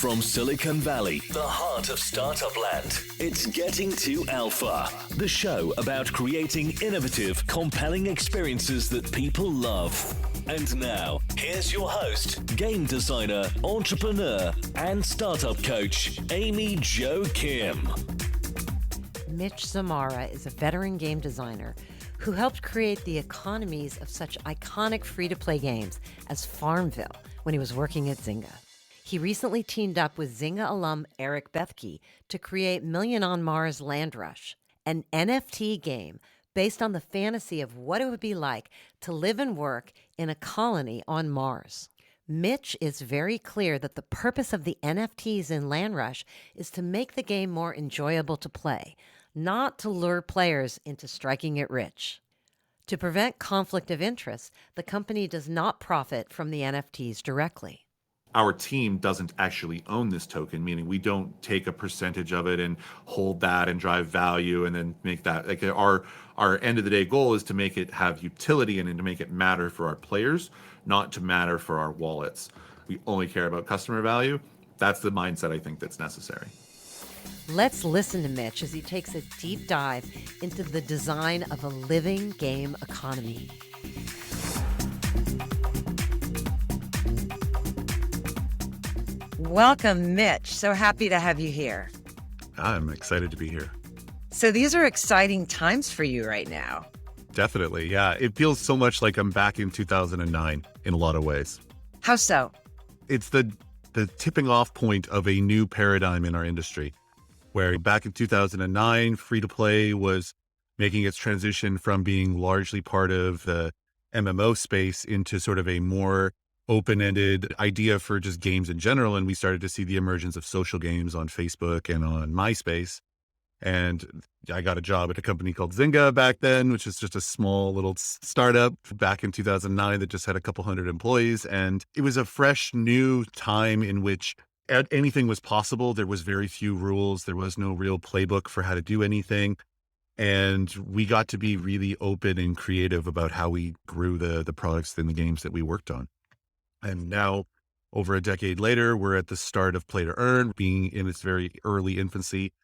From Silicon Valley, the heart of startup land, it's Getting to Alpha, the show about creating innovative, compelling experiences that people love. And now, here's your host, game designer, entrepreneur, and startup coach, Amy Jo Kim. Mitch Zamara is a veteran game designer who helped create the economies of such iconic free-to-play games as Farmville when he was working at Zynga. He recently teamed up with Zynga alum Eric Bethke to create Million on Mars Land Rush, an NFT game based on the fantasy of what it would be like to live and work in a colony on Mars. Mitch is very clear that the purpose of the NFTs in Land Rush is to make the game more enjoyable to play, not to lure players into striking it rich. To prevent conflict of interest, the company does not profit from the NFTs directly. Our team doesn't actually own this token, meaning we don't take a percentage of it and hold that and drive value and then make that like our end of the day goal is to make it have utility and to make it matter for our players, not to matter for our wallets. We only care about customer value. That's the mindset I think that's necessary. Let's listen to Mitch as he takes a deep dive into the design of a living game economy. Welcome, Mitch. So happy to have you here. I'm excited to be here. So these are exciting times for you right now. Definitely, yeah. It feels so much like I'm back in 2009 in a lot of ways. How so? It's the tipping off point of a new paradigm in our industry, where back in 2009, free-to-play was making its transition from being largely part of the MMO space into sort of a more open-ended idea for just games in general. And we started to see the emergence of social games on Facebook and on MySpace. And I got a job at a company called Zynga back then, which is just a small little startup back in 2009 that just had a couple hundred employees. And it was a fresh new time in which anything was possible. There was very few rules. There was no real playbook for how to do anything. And we got to be really open and creative about how we grew the products and the games that we worked on. And now, over a decade later, we're at the start of Play to Earn, being in its very early infancy.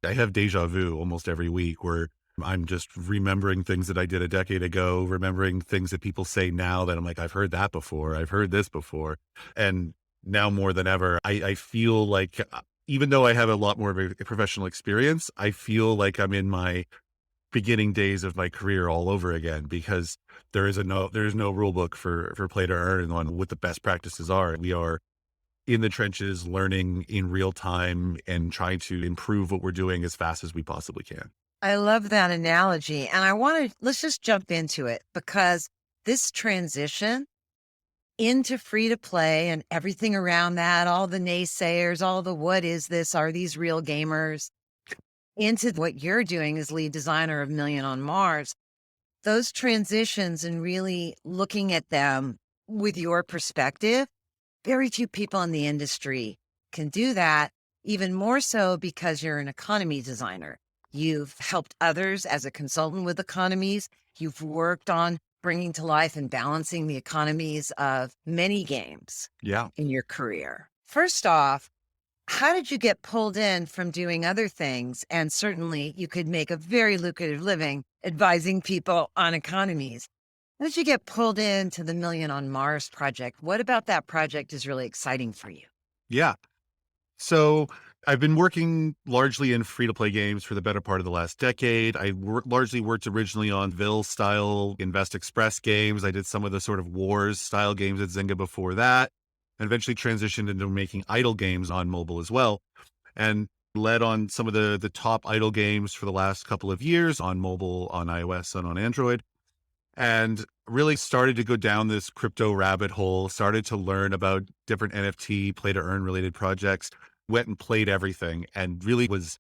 I have deja vu almost every week where I'm just remembering things that I did a decade ago, remembering things that people say now that I'm like, I've heard that before. I've heard this before. And now more than ever, I feel like, even though I have a lot more of a professional experience, I feel like I'm in my beginning days of my career all over again, because there is no rule book for Play to Earn on what the best practices are. We are in the trenches, learning in real time and trying to improve what we're doing as fast as we possibly can. I love that analogy. And let's just jump into it, because this transition into free to play and everything around that, all the naysayers, all the what is this, are these real gamers, into what you're doing as lead designer of Million on Mars, those transitions and really looking at them with your perspective, very few people in the industry can do that, even more so because you're an economy designer. You've helped others as a consultant with economies. You've worked on bringing to life and balancing the economies of many games in your career. First off, how did you get pulled in from doing other things? And certainly you could make a very lucrative living advising people on economies. How did you get pulled into the Million on Mars project? What about that project is really exciting for you? Yeah. So I've been working largely in free-to-play games for the better part of the last decade. I largely worked originally on Ville-style Invest Express games. I did some of the sort of Wars-style games at Zynga before that, and eventually transitioned into making idle games on mobile as well, and led on some of the top idle games for the last couple of years on mobile, on iOS, and on Android. And really started to go down this crypto rabbit hole, started to learn about different NFT, play to earn related projects, went and played everything, and really was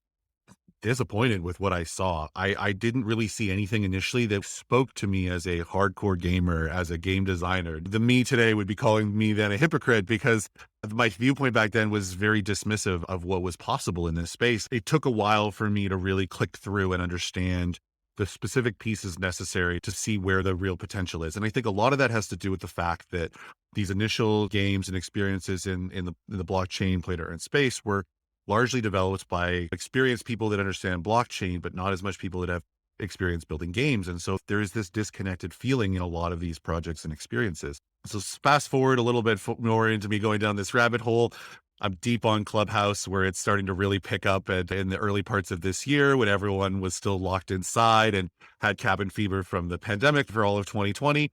disappointed with what I saw. I didn't really see anything initially that spoke to me as a hardcore gamer, as a game designer. The me today would be calling me then a hypocrite, because my viewpoint back then was very dismissive of what was possible in this space. It took a while for me to really click through and understand the specific pieces necessary to see where the real potential is. And I think a lot of that has to do with the fact that these initial games and experiences in the blockchain play to earn space were largely developed by experienced people that understand blockchain, but not as much people that have experience building games. And so there is this disconnected feeling in a lot of these projects and experiences. So fast forward a little bit more into me going down this rabbit hole. I'm deep on Clubhouse, where it's starting to really pick up in the early parts of this year when everyone was still locked inside and had cabin fever from the pandemic for all of 2020.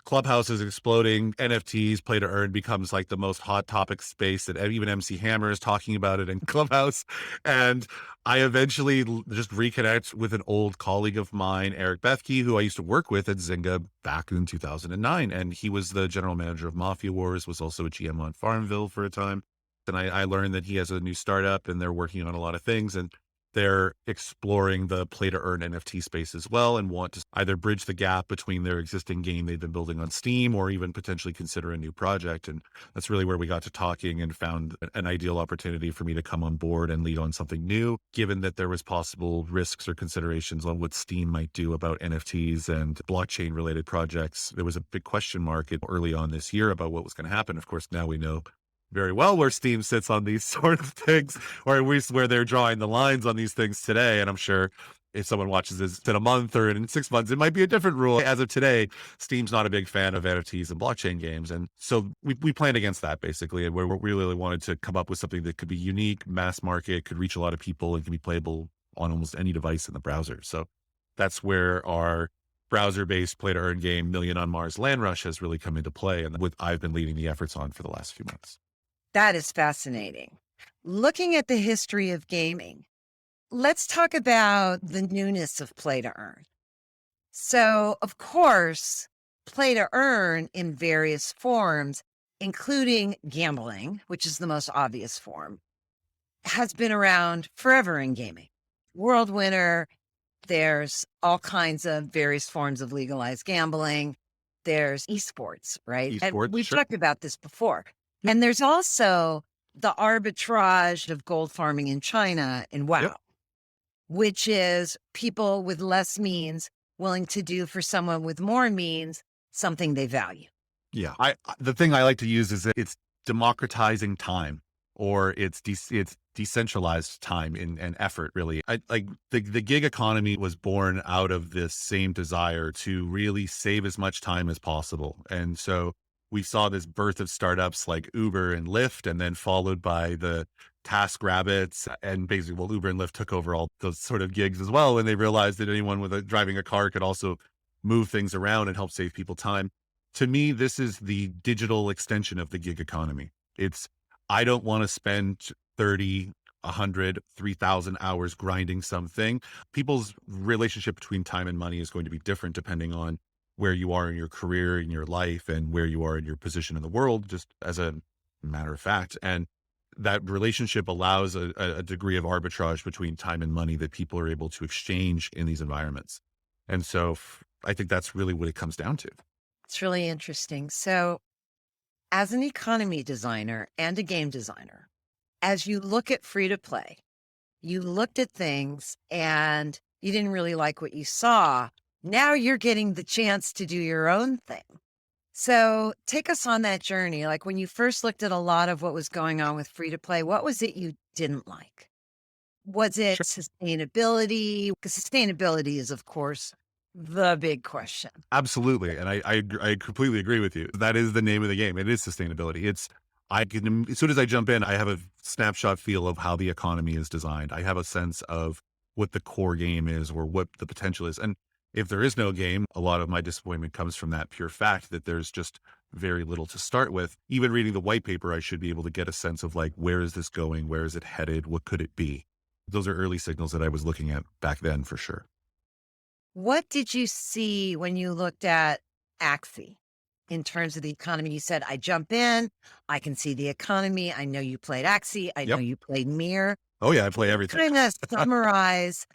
Clubhouse is exploding. NFTs, play to earn, becomes like the most hot topic space that even MC Hammer is talking about it in Clubhouse. And I eventually just reconnect with an old colleague of mine, Eric Bethke, who I used to work with at Zynga back in 2009. And he was the general manager of Mafia Wars, was also a GM on Farmville for a time. And I learned that he has a new startup and they're working on a lot of things. And they're exploring the play to earn NFT space as well and want to either bridge the gap between their existing game they've been building on Steam or even potentially consider a new project. And that's really where we got to talking and found an ideal opportunity for me to come on board and lead on something new, given that there was possible risks or considerations on what Steam might do about NFTs and blockchain related projects. There was a big question mark early on this year about what was going to happen. Of course, now we know very well where Steam sits on these sort of things, or at least where they're drawing the lines on these things today. And I'm sure if someone watches this in a month or in 6 months, it might be a different rule. As of today, Steam's not a big fan of NFTs and blockchain games. And so we planned against that basically. And where we really wanted to come up with something that could be unique, mass market, could reach a lot of people and can be playable on almost any device in the browser. So that's where our browser-based play-to-earn game, Million on Mars Land Rush, has really come into play. And I've been leading the efforts on for the last few months. That is fascinating. Looking at the history of gaming, let's talk about the newness of play to earn. So, of course, play to earn in various forms, including gambling, which is the most obvious form, has been around forever in gaming. World Winner, there's all kinds of various forms of legalized gambling. There's esports, right? Esports, and we've sure. talked about this before. And there's also the arbitrage of gold farming in China and WoW, which is people with less means willing to do for someone with more means something they value. Yeah. The thing I like to use is that it's democratizing time, or it's decentralized time and effort, really. The gig economy was born out of this same desire to really save as much time as possible. And so we saw this birth of startups like Uber and Lyft, and then followed by the TaskRabbits. And basically, Uber and Lyft took over all those sort of gigs as well when they realized that anyone driving a car could also move things around and help save people time. To me, this is the digital extension of the gig economy. I don't want to spend 30, 100, 3,000 hours grinding something. People's relationship between time and money is going to be different depending on where you are in your career, in your life, and where you are in your position in the world, just as a matter of fact. And that relationship allows a degree of arbitrage between time and money that people are able to exchange in these environments. And so I think that's really what it comes down to. It's really interesting. So as an economy designer and a game designer, as you look at free to play, you looked at things and you didn't really like what you saw. Now you're getting the chance to do your own thing. So take us on that journey. Like when you first looked at a lot of what was going on with free to play, what was it you didn't like? Was it sustainability? Because sustainability is, of course, the big question. Absolutely. And I completely agree with you. That is the name of the game. It is sustainability. As soon as I jump in, I have a snapshot feel of how the economy is designed. I have a sense of what the core game is or what the potential is. And if there is no game, a lot of my disappointment comes from that pure fact that there's just very little to start with. Even reading the white paper, I should be able to get a sense of like, where is this going? Where is it headed? What could it be? Those are early signals that I was looking at back then for sure. What did you see when you looked at Axie in terms of the economy? You said, I jump in, I can see the economy. I know you played Axie. I know you played Mir. Oh yeah, I play everything. Kind of summarize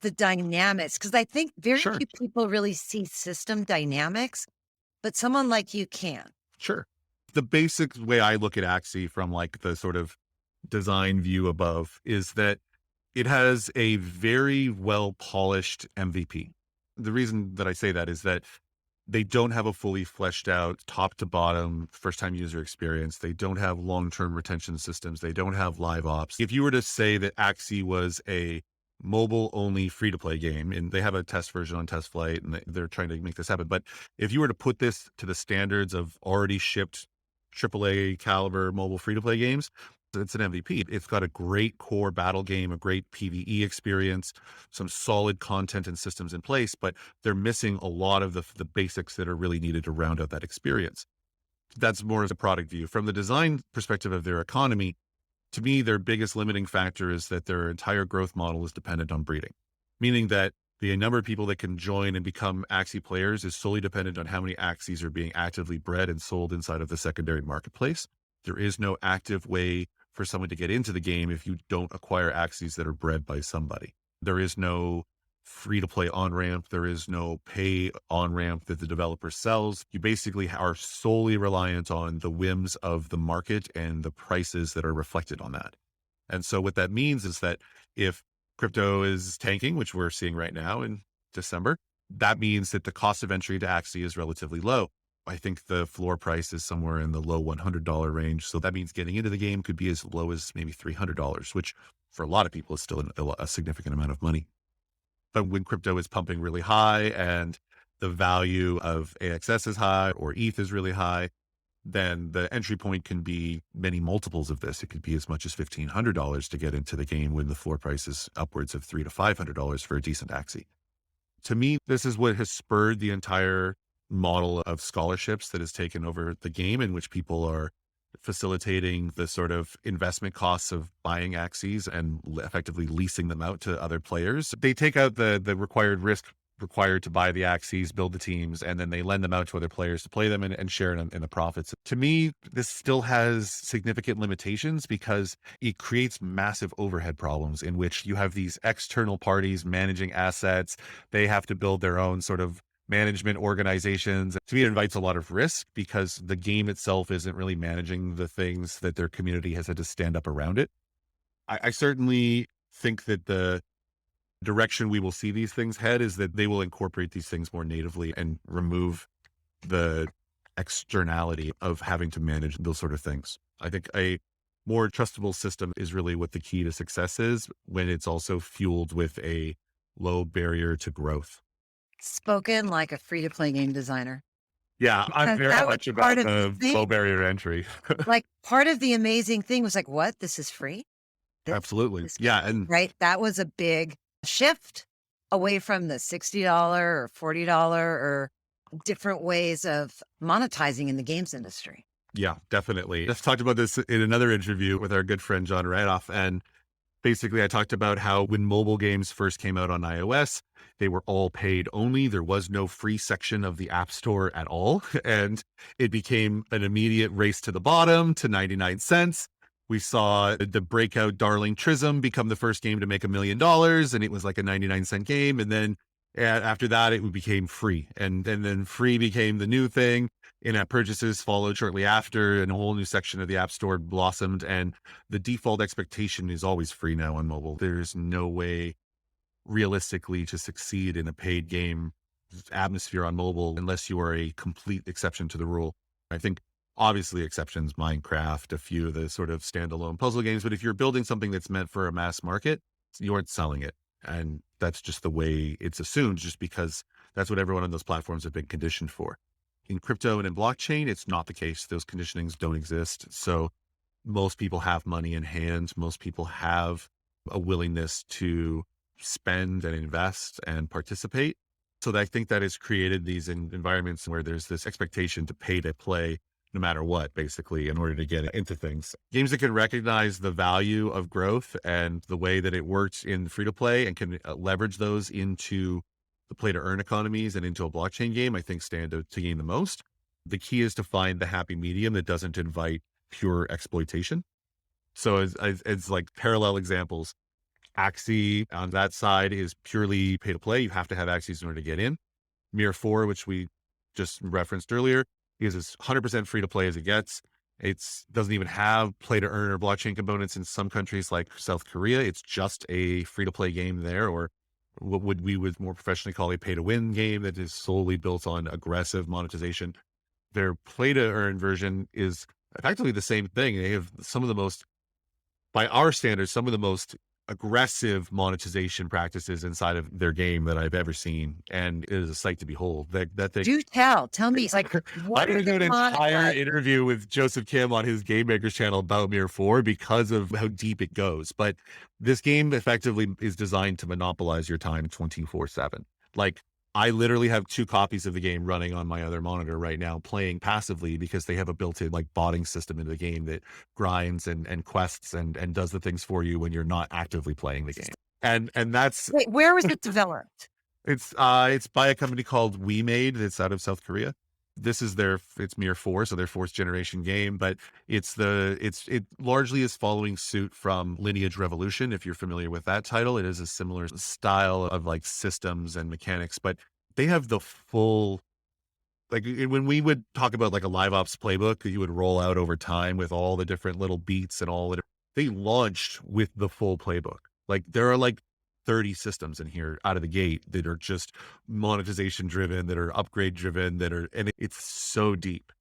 the dynamics, because I think very few people really see system dynamics, but someone like you can. Sure. The basic way I look at Axie from like the sort of design view above is that it has a very well polished MVP. The reason that I say that is that they don't have a fully fleshed out top to bottom first time user experience. They don't have long-term retention systems. They don't have live ops. If you were to say that Axie was a mobile only free to play game, and they have a test version on test flight and they're trying to make this happen. But if you were to put this to the standards of already shipped AAA caliber mobile free to play games, it's an MVP. It's got a great core battle game, a great PvE experience, some solid content and systems in place, but they're missing a lot of the basics that are really needed to round out that experience. That's more as a product view. From the design perspective of their economy, to me, their biggest limiting factor is that their entire growth model is dependent on breeding, meaning that the number of people that can join and become Axie players is solely dependent on how many Axies are being actively bred and sold inside of the secondary marketplace. There is no active way for someone to get into the game if you don't acquire Axies that are bred by somebody. There is no free to play on ramp. There is no pay on ramp that the developer sells. You basically are solely reliant on the whims of the market and the prices that are reflected on that. And so what that means is that if crypto is tanking, which we're seeing right now in December, that means that the cost of entry to Axie is relatively low. I think the floor price is somewhere in the low $100 range. So that means getting into the game could be as low as maybe $300, which for a lot of people is still a significant amount of money. But when crypto is pumping really high and the value of AXS is high or ETH is really high, then the entry point can be many multiples of this. It could be as much as $1,500 to get into the game when the floor price is upwards of $300 to $500 for a decent Axie. To me, this is what has spurred the entire model of scholarships that has taken over the game, in which people are facilitating the sort of investment costs of buying Axies and effectively leasing them out to other players. They take out the required risk required to buy the Axies, build the teams, and then they lend them out to other players to play them and share in the profits. To me, this still has significant limitations because it creates massive overhead problems in which you have these external parties managing assets. They have to build their own sort of management organizations. To me, it invites a lot of risk because the game itself isn't really managing the things that their community has had to stand up around it. I certainly think that the direction we will see these things head is that they will incorporate these things more natively and remove the externality of having to manage those sort of things. I think a more trustable system is really what the key to success is when it's also fueled with a low barrier to growth. Spoken like a free-to-play game designer. Yeah, I'm very much about the low barrier to entry. Like part of the amazing thing was like, what? This is free? Absolutely. Yeah. And right. That was a big shift away from the $60 or $40 or different ways of monetizing in the games industry. Yeah, definitely. I've talked about this in another interview with our good friend, John Radoff. And basically I talked about how when mobile games first came out on iOS, they were all paid only. There was no free section of the App Store at all. And it became an immediate race to the bottom to 99 cents. We saw the breakout darling Trism become the first game to make $1 million, and it was like a 99-cent game. And then after that, it became free. And then free became the new thing. In-app purchases followed shortly after, and a whole new section of the App Store blossomed. And the default expectation is always free now on mobile. There's no way realistically to succeed in a paid game atmosphere on mobile unless you are a complete exception to the rule. I think obviously exceptions, Minecraft, a few of the sort of standalone puzzle games. But if you're building something that's meant for a mass market, you aren't selling it. And that's just the way it's assumed, just because that's what everyone on those platforms have been conditioned for. In crypto and in blockchain, it's not the case. Those conditionings don't exist. So most people have money in hand. Most people have a willingness to spend and invest and participate. So I think that has created these environments where there's this expectation to pay to play no matter what, basically, in order to get into things. Games that can recognize the value of growth and the way that it works in free to play and can leverage those into the play to earn economies and into a blockchain game, I think stand to gain the most. The key is to find the happy medium that doesn't invite pure exploitation. So as like parallel examples, Axie on that side is purely pay to play. You have to have Axies in order to get in. Mir 4, which we just referenced earlier, is as 100% free to play as it gets. It doesn't even have play to earn or blockchain components in some countries like South Korea. It's just a free to play game there, or what we would more professionally call a pay to win game that is solely built on aggressive monetization. Their play to earn version is effectively the same thing. They have some of the most, by our standards, some of the most aggressive monetization practices inside of their game that I've ever seen. And it is a sight to behold. That they Do tell me, like, I'm what going are to do they an entire monetizing? interview with Joseph Kim on his Game Makers channel about Mirror 4 because of how deep it goes. But this game effectively is designed to monopolize your time 24/7. Like, I literally have 2 copies of the game running on my other monitor right now, playing passively because they have a built-in like botting system in the game that grinds and quests and does the things for you when you're not actively playing the game. And that's Wait, where was it developed? it's by a company called We Made that's out of South Korea. This is it's Mirror 4, so their 4th generation game, but it largely is following suit from Lineage Revolution. If you're familiar with that title, it is a similar style of like systems and mechanics, but they have the full, like when we would talk about like a live ops playbook that you would roll out over time with all the different little beats and they launched with the full playbook. Like there are like 30 systems in here out of the gate that are just monetization driven, that are upgrade driven, and it's so deep.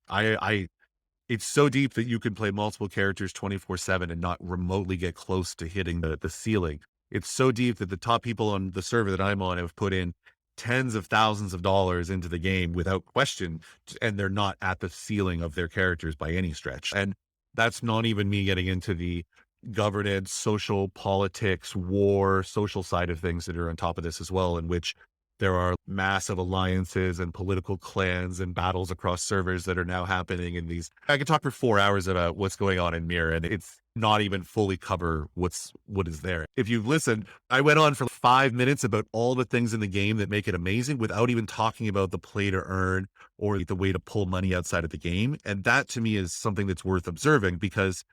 It's so deep that you can play multiple characters 24/7 and not remotely get close to hitting the ceiling. It's so deep that the top people on the server that I'm on have put in tens of thousands of dollars into the game without question, and they're not at the ceiling of their characters by any stretch. And that's not even me getting into the governance, social politics, war, social side of things that are on top of this as well, in which there are massive alliances and political clans and battles across servers that are now happening in these. I could talk for 4 hours about what's going on in Mirror, and it's not even fully cover what is there. If you've listened, I went on for 5 minutes about all the things in the game that make it amazing without even talking about the play to earn or the way to pull money outside of the game. And that to me is something that's worth observing, because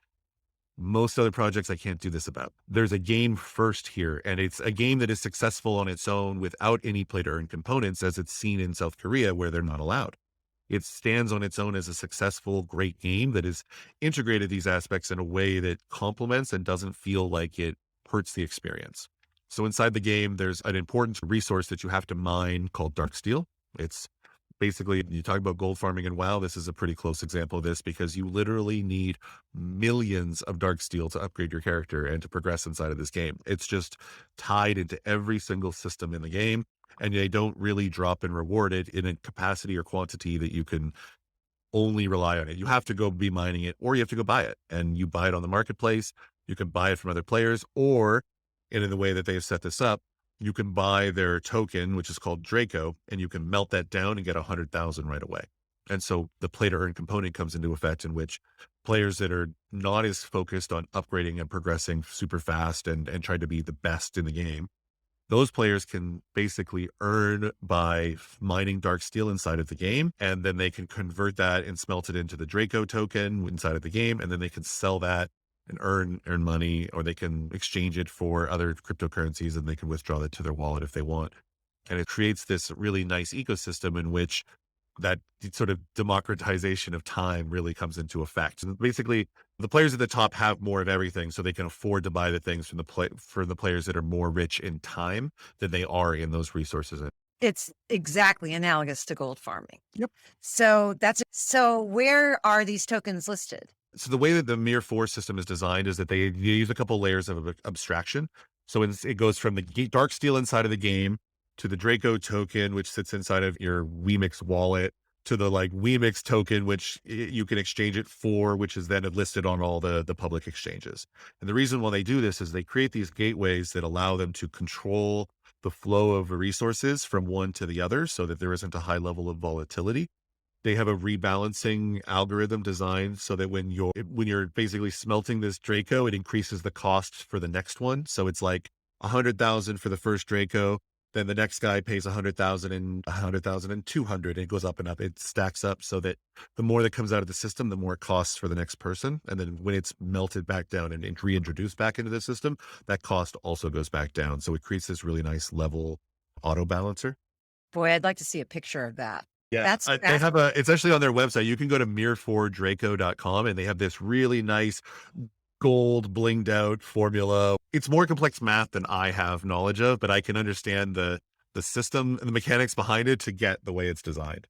most other projects I can't do this about. There's a game first here, and it's a game that is successful on its own without any play to earn components, as it's seen in South Korea where they're not allowed. It stands on its own as a successful, great game that has integrated these aspects in a way that complements and doesn't feel like it hurts the experience. So inside the game, there's an important resource that you have to mine called dark steel. It's basically, you talk about gold farming in WoW, this is a pretty close example of this, because you literally need millions of dark steel to upgrade your character and to progress inside of this game. It's just tied into every single system in the game, and they don't really drop and reward it in a capacity or quantity that you can only rely on it. You have to go be mining it, or you have to go buy it, and you buy it on the marketplace. You can buy it from other players, or in the way that they've set this up, you can buy their token, which is called Draco, and you can melt that down and get 100,000 right away. And so the play to earn component comes into effect, in which players that are not as focused on upgrading and progressing super fast and trying to be the best in the game, those players can basically earn by mining dark steel inside of the game, and then they can convert that and smelt it into the Draco token inside of the game, and then they can sell that and earn money, or they can exchange it for other cryptocurrencies, and they can withdraw that to their wallet if they want. And it creates this really nice ecosystem in which that sort of democratization of time really comes into effect. And basically, the players at the top have more of everything, so they can afford to buy the things from for the players that are more rich in time than they are in those resources. It's exactly analogous to gold farming. Yep. So where are these tokens listed? So the way that the Mirror 4 system is designed is that they use a couple layers of abstraction. So it goes from the dark steel inside of the game to the Draco token, which sits inside of your Wemix wallet, to the like Wemix token, which you can exchange it for, which is then listed on all the public exchanges. And the reason why they do this is they create these gateways that allow them to control the flow of resources from one to the other, so that there isn't a high level of volatility. They have a rebalancing algorithm designed so that when you're basically smelting this Draco, it increases the cost for the next one. So it's like 100,000 for the first Draco. Then the next guy pays 100,000 and 100,000 and 200. It goes up and up. It stacks up so that the more that comes out of the system, the more it costs for the next person. And then when it's melted back down and reintroduced back into the system, that cost also goes back down. So it creates this really nice level auto balancer. Boy, I'd like to see a picture of that. Yeah, they have it's actually on their website. You can go to mirror4draco.com, and they have this really nice gold blinged out formula. It's more complex math than I have knowledge of, but I can understand the system and the mechanics behind it to get the way it's designed.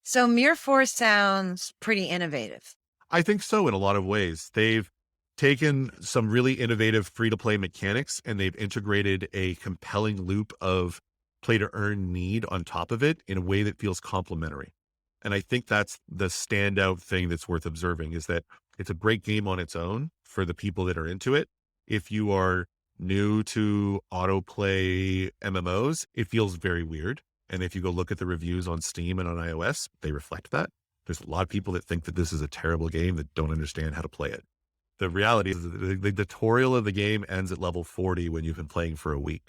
So Mirror 4 sounds pretty innovative. I think so in a lot of ways. They've taken some really innovative free-to-play mechanics and they've integrated a compelling loop of play-to-earn need on top of it in a way that feels complementary. And I think that's the standout thing that's worth observing, is that it's a great game on its own for the people that are into it. If you are new to autoplay MMOs, it feels very weird. And if you go look at the reviews on Steam and on iOS, they reflect that. There's a lot of people that think that this is a terrible game that don't understand how to play it. The reality is that the tutorial of the game ends at level 40 when you've been playing for a week.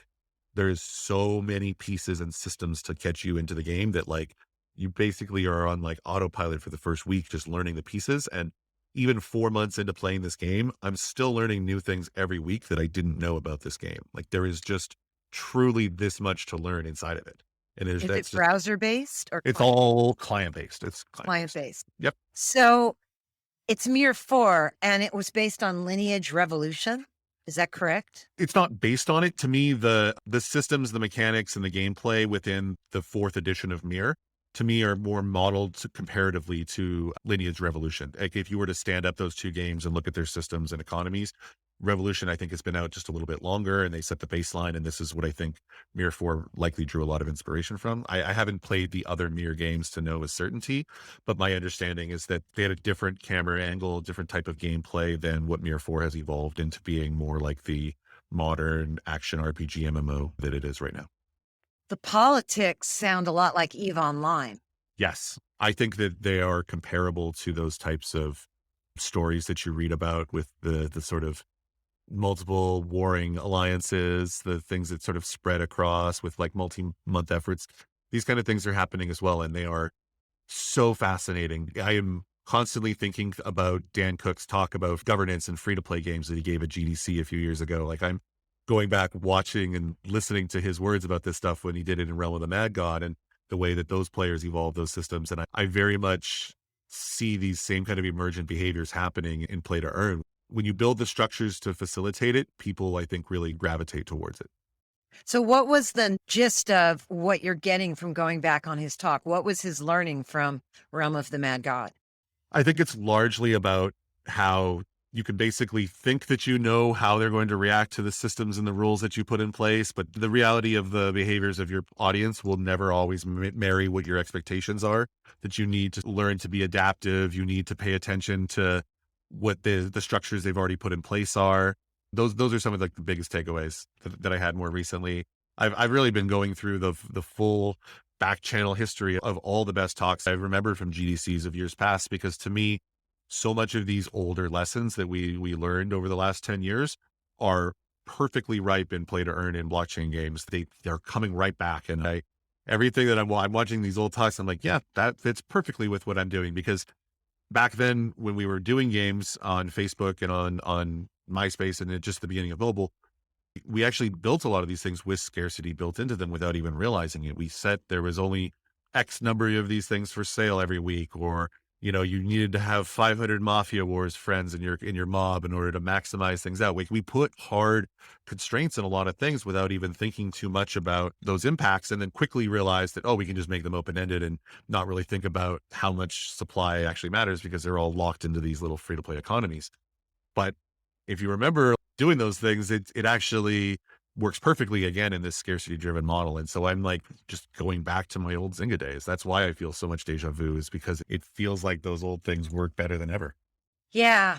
There's so many pieces and systems to catch you into the game that like you basically are on like autopilot for the first week, just learning the pieces. And even 4 months into playing this game, I'm still learning new things every week that I didn't know about this game. Like there is just truly this much to learn inside of it. And Is it browser based or it's all client based. It's client based? Yep. So it's Mirror 4 and it was based on Lineage Revolution. Is that correct? It's not based on it. To me, the systems, the mechanics, and the gameplay within the 4th edition of Mirror, to me, are more modeled comparatively to Lineage Revolution. Like if you were to stand up those two games and look at their systems and economies, Revolution, I think, has been out just a little bit longer and they set the baseline. And this is what I think Mirror 4 likely drew a lot of inspiration from. I haven't played the other Mirror games to know with certainty, but my understanding is that they had a different camera angle, different type of gameplay than what Mirror 4 has evolved into being more like the modern action RPG MMO that it is right now. The politics sound a lot like EVE Online. Yes. I think that they are comparable to those types of stories that you read about with the sort of multiple warring alliances, the things that sort of spread across with like multi-month efforts. These kind of things are happening as well. And they are so fascinating. I am constantly thinking about Dan Cook's talk about governance and free-to-play games that he gave at GDC a few years ago. Like I'm going back, watching and listening to his words about this stuff when he did it in Realm of the Mad God and the way that those players evolve those systems. And I very much see these same kind of emergent behaviors happening in play to earn. When you build the structures to facilitate it, people, I think, really gravitate towards it. So what was the gist of what you're getting from going back on his talk? What was his learning from Realm of the Mad God? I think it's largely about how you can basically think that you know how they're going to react to the systems and the rules that you put in place, but the reality of the behaviors of your audience will never always marry what your expectations are, that you need to learn to be adaptive. You need to pay attention to what the structures they've already put in place are. Those are some of the biggest takeaways that I had more recently. I've really been going through the full back channel history of all the best talks I remember from GDCs of years past, because to me, so much of these older lessons that we learned over the last 10 years are perfectly ripe in play to earn in blockchain games. They're coming right back. And everything that I'm watching these old talks, I'm like, yeah, that fits perfectly with what I'm doing. Because back then when we were doing games on Facebook and on MySpace and at just the beginning of mobile, we actually built a lot of these things with scarcity built into them without even realizing it. We set there was only X number of these things for sale every week, or you needed to have 500 Mafia Wars friends in your mob in order to maximize things out. We put hard constraints in a lot of things without even thinking too much about those impacts, and then quickly realized that, we can just make them open-ended and not really think about how much supply actually matters because they're all locked into these little free-to-play economies. But if you remember doing those things, it actually works perfectly again in this scarcity driven model. And so I'm like just going back to my old Zynga days. That's why I feel so much deja vu, is because it feels like those old things work better than ever. Yeah.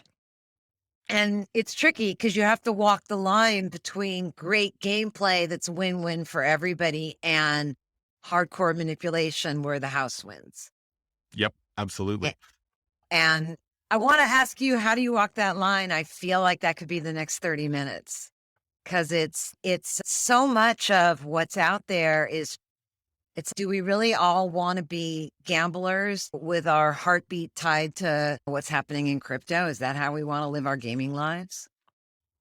And it's tricky because you have to walk the line between great gameplay that's win-win for everybody and hardcore manipulation where the house wins. Yep, absolutely. And I want to ask you, how do you walk that line? I feel like that could be the next 30 minutes. Because it's so much of what's out there do we really all want to be gamblers with our heartbeat tied to what's happening in crypto? Is that how we want to live our gaming lives?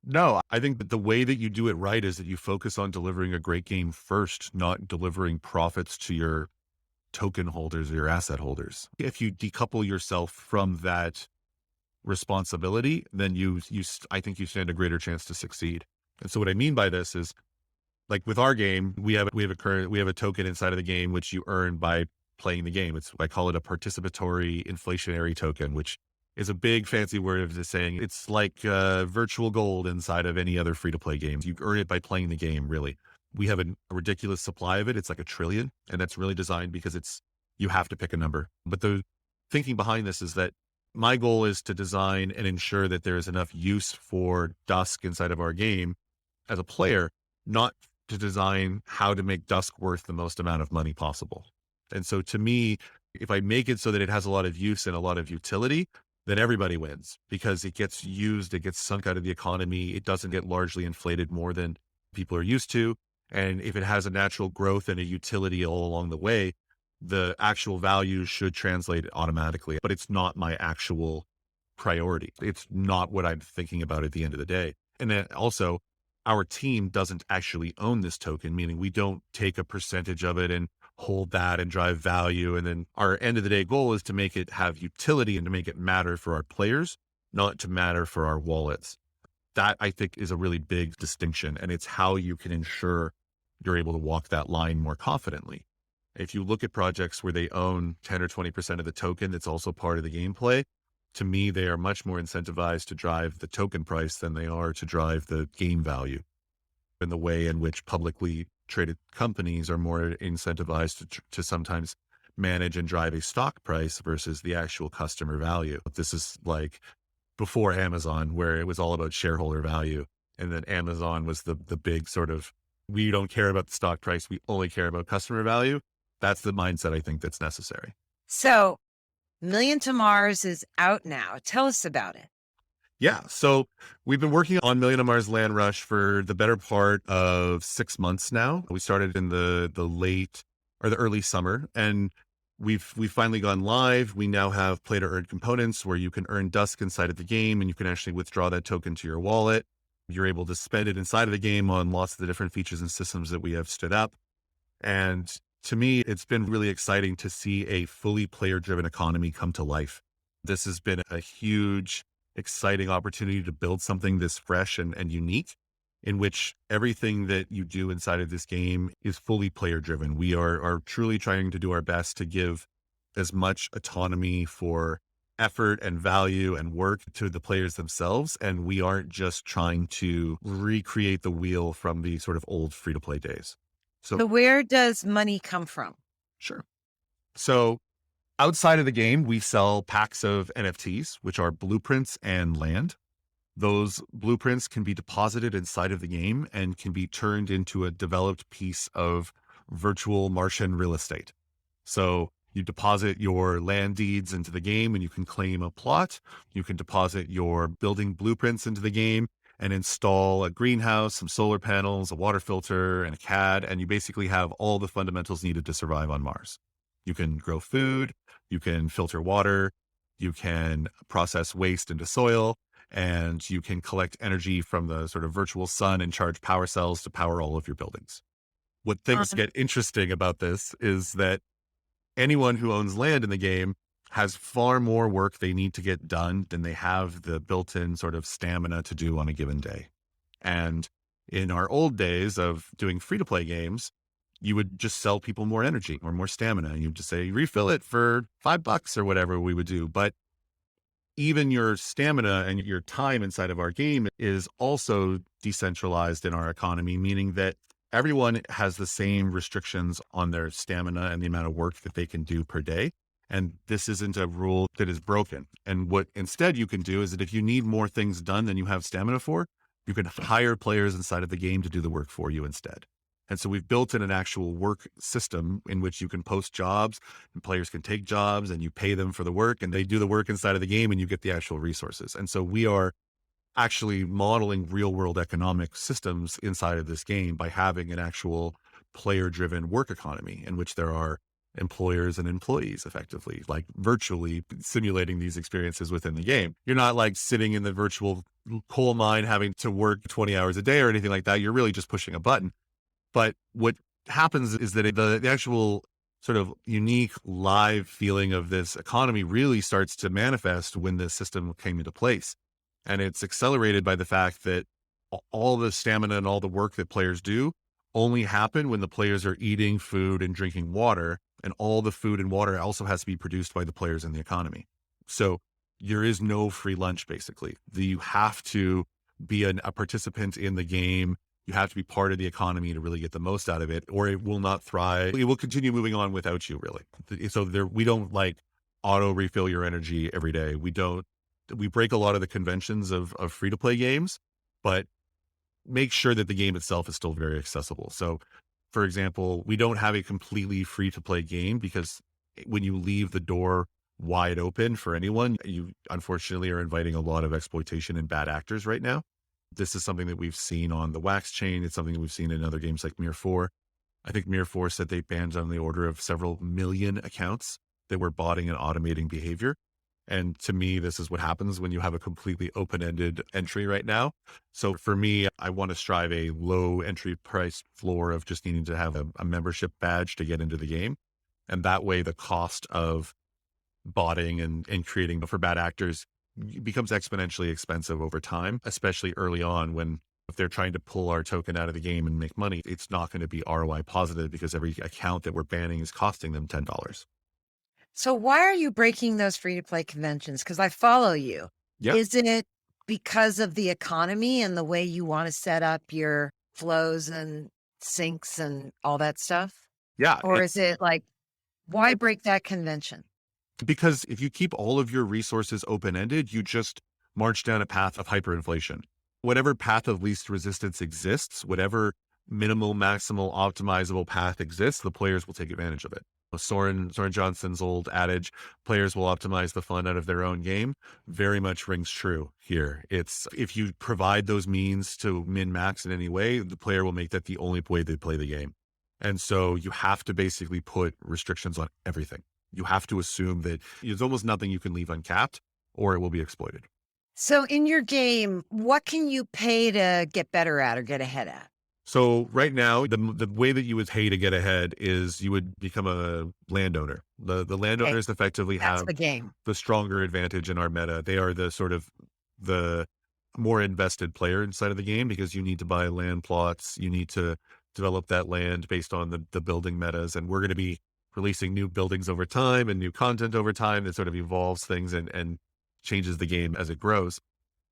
No, I think that the way that you do it right is that you focus on delivering a great game first, not delivering profits to your token holders or your asset holders. If you decouple yourself from that responsibility, then I think you stand a greater chance to succeed. And so what I mean by this is, like with our game, we have a token inside of the game which you earn by playing the game. I call it a participatory inflationary token, which is a big fancy word of just saying it's like virtual gold inside of any other free to play game. You earn it by playing the game. Really, we have a ridiculous supply of it. It's like 1 trillion, and that's really designed because you have to pick a number. But the thinking behind this is that my goal is to design and ensure that there is enough use for Dusk inside of our game as a player, not to design how to make Dusk worth the most amount of money possible. And so to me, if I make it so that it has a lot of use and a lot of utility, then everybody wins because it gets used, it gets sunk out of the economy. It doesn't get largely inflated more than people are used to. And if it has a natural growth and a utility all along the way, the actual value should translate automatically, but it's not my actual priority. It's not what I'm thinking about at the end of the day. And then also, our team doesn't actually own this token, meaning we don't take a percentage of it and hold that and drive value. And then our end of the day goal is to make it have utility and to make it matter for our players, not to matter for our wallets. That I think is a really big distinction. And it's how you can ensure you're able to walk that line more confidently. If you look at projects where they own 10 or 20% of the token, that's also part of the gameplay. To me, they are much more incentivized to drive the token price than they are to drive the game value. In the way in which publicly traded companies are more incentivized to sometimes manage and drive a stock price versus the actual customer value. This is like before Amazon, where it was all about shareholder value. And then Amazon was the big sort of, we don't care about the stock price, we only care about customer value. That's the mindset I think that's necessary. So Million to Mars is out now. Tell us about it. Yeah. So we've been working on Million to Mars Land Rush for the better part of 6 months now. We started in the late or the early summer, and we've finally gone live. We now have play to earn components where you can earn Dusk inside of the game, and you can actually withdraw that token to your wallet. You're able to spend it inside of the game on lots of the different features and systems that we have stood up. And to me, it's been really exciting to see a fully player-driven economy come to life. This has been a huge, exciting opportunity to build something this fresh and unique, in which everything that you do inside of this game is fully player-driven. We are truly trying to do our best to give as much autonomy for effort and value and work to the players themselves. And we aren't just trying to recreate the wheel from the sort of old free-to-play days. So where does money come from? Sure. So outside of the game, we sell packs of NFTs, which are blueprints and land. Those blueprints can be deposited inside of the game and can be turned into a developed piece of virtual Martian real estate. So you deposit your land deeds into the game and you can claim a plot. You can deposit your building blueprints into the game and install a greenhouse, some solar panels, a water filter, and a CAD. And you basically have all the fundamentals needed to survive on Mars. You can grow food, you can filter water, you can process waste into soil, and you can collect energy from the sort of virtual sun and charge power cells to power all of your buildings. What things get interesting about this is that anyone who owns land in the game has far more work they need to get done than they have the built-in sort of stamina to do on a given day. And in our old days of doing free-to-play games, you would just sell people more energy or more stamina. And you'd just say, refill it for $5 or whatever we would do. But even your stamina and your time inside of our game is also decentralized in our economy, meaning that everyone has the same restrictions on their stamina and the amount of work that they can do per day. And this isn't a rule that is broken. And what instead you can do is that if you need more things done than you have stamina for, you can hire players inside of the game to do the work for you instead. And so we've built in an actual work system in which you can post jobs and players can take jobs and you pay them for the work and they do the work inside of the game and you get the actual resources. And so we are actually modeling real world economic systems inside of this game by having an actual player driven work economy in which there are employers and employees effectively, like virtually simulating these experiences within the game. You're not like sitting in the virtual coal mine having to work 20 hours a day or anything like that. You're really just pushing a button. But what happens is that the actual sort of unique live feeling of this economy really starts to manifest when the system came into place. And it's accelerated by the fact that all the stamina and all the work that players do only happen when the players are eating food and drinking water. And all the food and water also has to be produced by the players in the economy. So there is no free lunch, basically. You have to be a participant in the game. You have to be part of the economy to really get the most out of it, or it will not thrive. It will continue moving on without you, really. So we don't like auto refill your energy every day. We break a lot of the conventions of free to play games, but make sure that the game itself is still very accessible. So for example, we don't have a completely free to play game because when you leave the door wide open for anyone, you unfortunately are inviting a lot of exploitation and bad actors right now. This is something that we've seen on the Wax chain. It's something that we've seen in other games like Mir 4. I think Mir 4 said they banned on the order of several million accounts that were botting and automating behavior. And to me, this is what happens when you have a completely open-ended entry right now. So for me, I want to strive a low entry price floor of just needing to have a membership badge to get into the game. And that way the cost of botting and creating for bad actors becomes exponentially expensive over time, especially early on when if they're trying to pull our token out of the game and make money, it's not going to be ROI positive because every account that we're banning is costing them $10. So why are you breaking those free to play conventions? Because I follow you. Yeah. Is it because of the economy and the way you want to set up your flows and syncs and all that stuff? Yeah. Or is it like, why break that convention? Because if you keep all of your resources open-ended, you just march down a path of hyperinflation. Whatever path of least resistance exists, whatever minimal, maximal, optimizable path exists, the players will take advantage of it. Soren Johnson's old adage, players will optimize the fun out of their own game, very much rings true here. It's if you provide those means to min-max in any way, the player will make that the only way they play the game. And so you have to basically put restrictions on everything. You have to assume that there's almost nothing you can leave uncapped or it will be exploited. So in your game, what can you pay to get better at or get ahead at? So right now, the way that you would pay to get ahead is you would become a landowner. The landowners effectively That's have the game. the stronger advantage in our meta. They are the sort of the more invested player inside of the game because you need to buy land plots. You need to develop that land based on the building metas. And we're going to be releasing new buildings over time and new content over time that sort of evolves things and changes the game as it grows.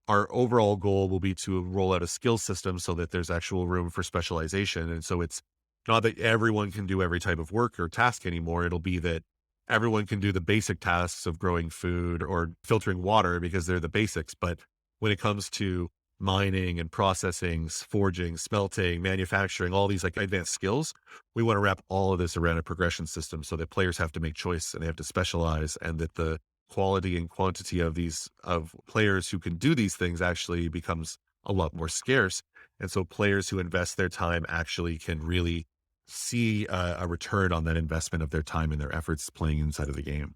Our overall goal will be to roll out a skill system so that there's actual room for specialization. And so it's not that everyone can do every type of work or task anymore. It'll be that everyone can do the basic tasks of growing food or filtering water because they're the basics. But when it comes to mining and processing, forging, smelting, manufacturing, all these like advanced skills, we want to wrap all of this around a progression system so that players have to make choice and they have to specialize, and that the quality and quantity of players who can do these things actually becomes a lot more scarce. And so players who invest their time actually can really see a return on that investment of their time and their efforts playing inside of the game.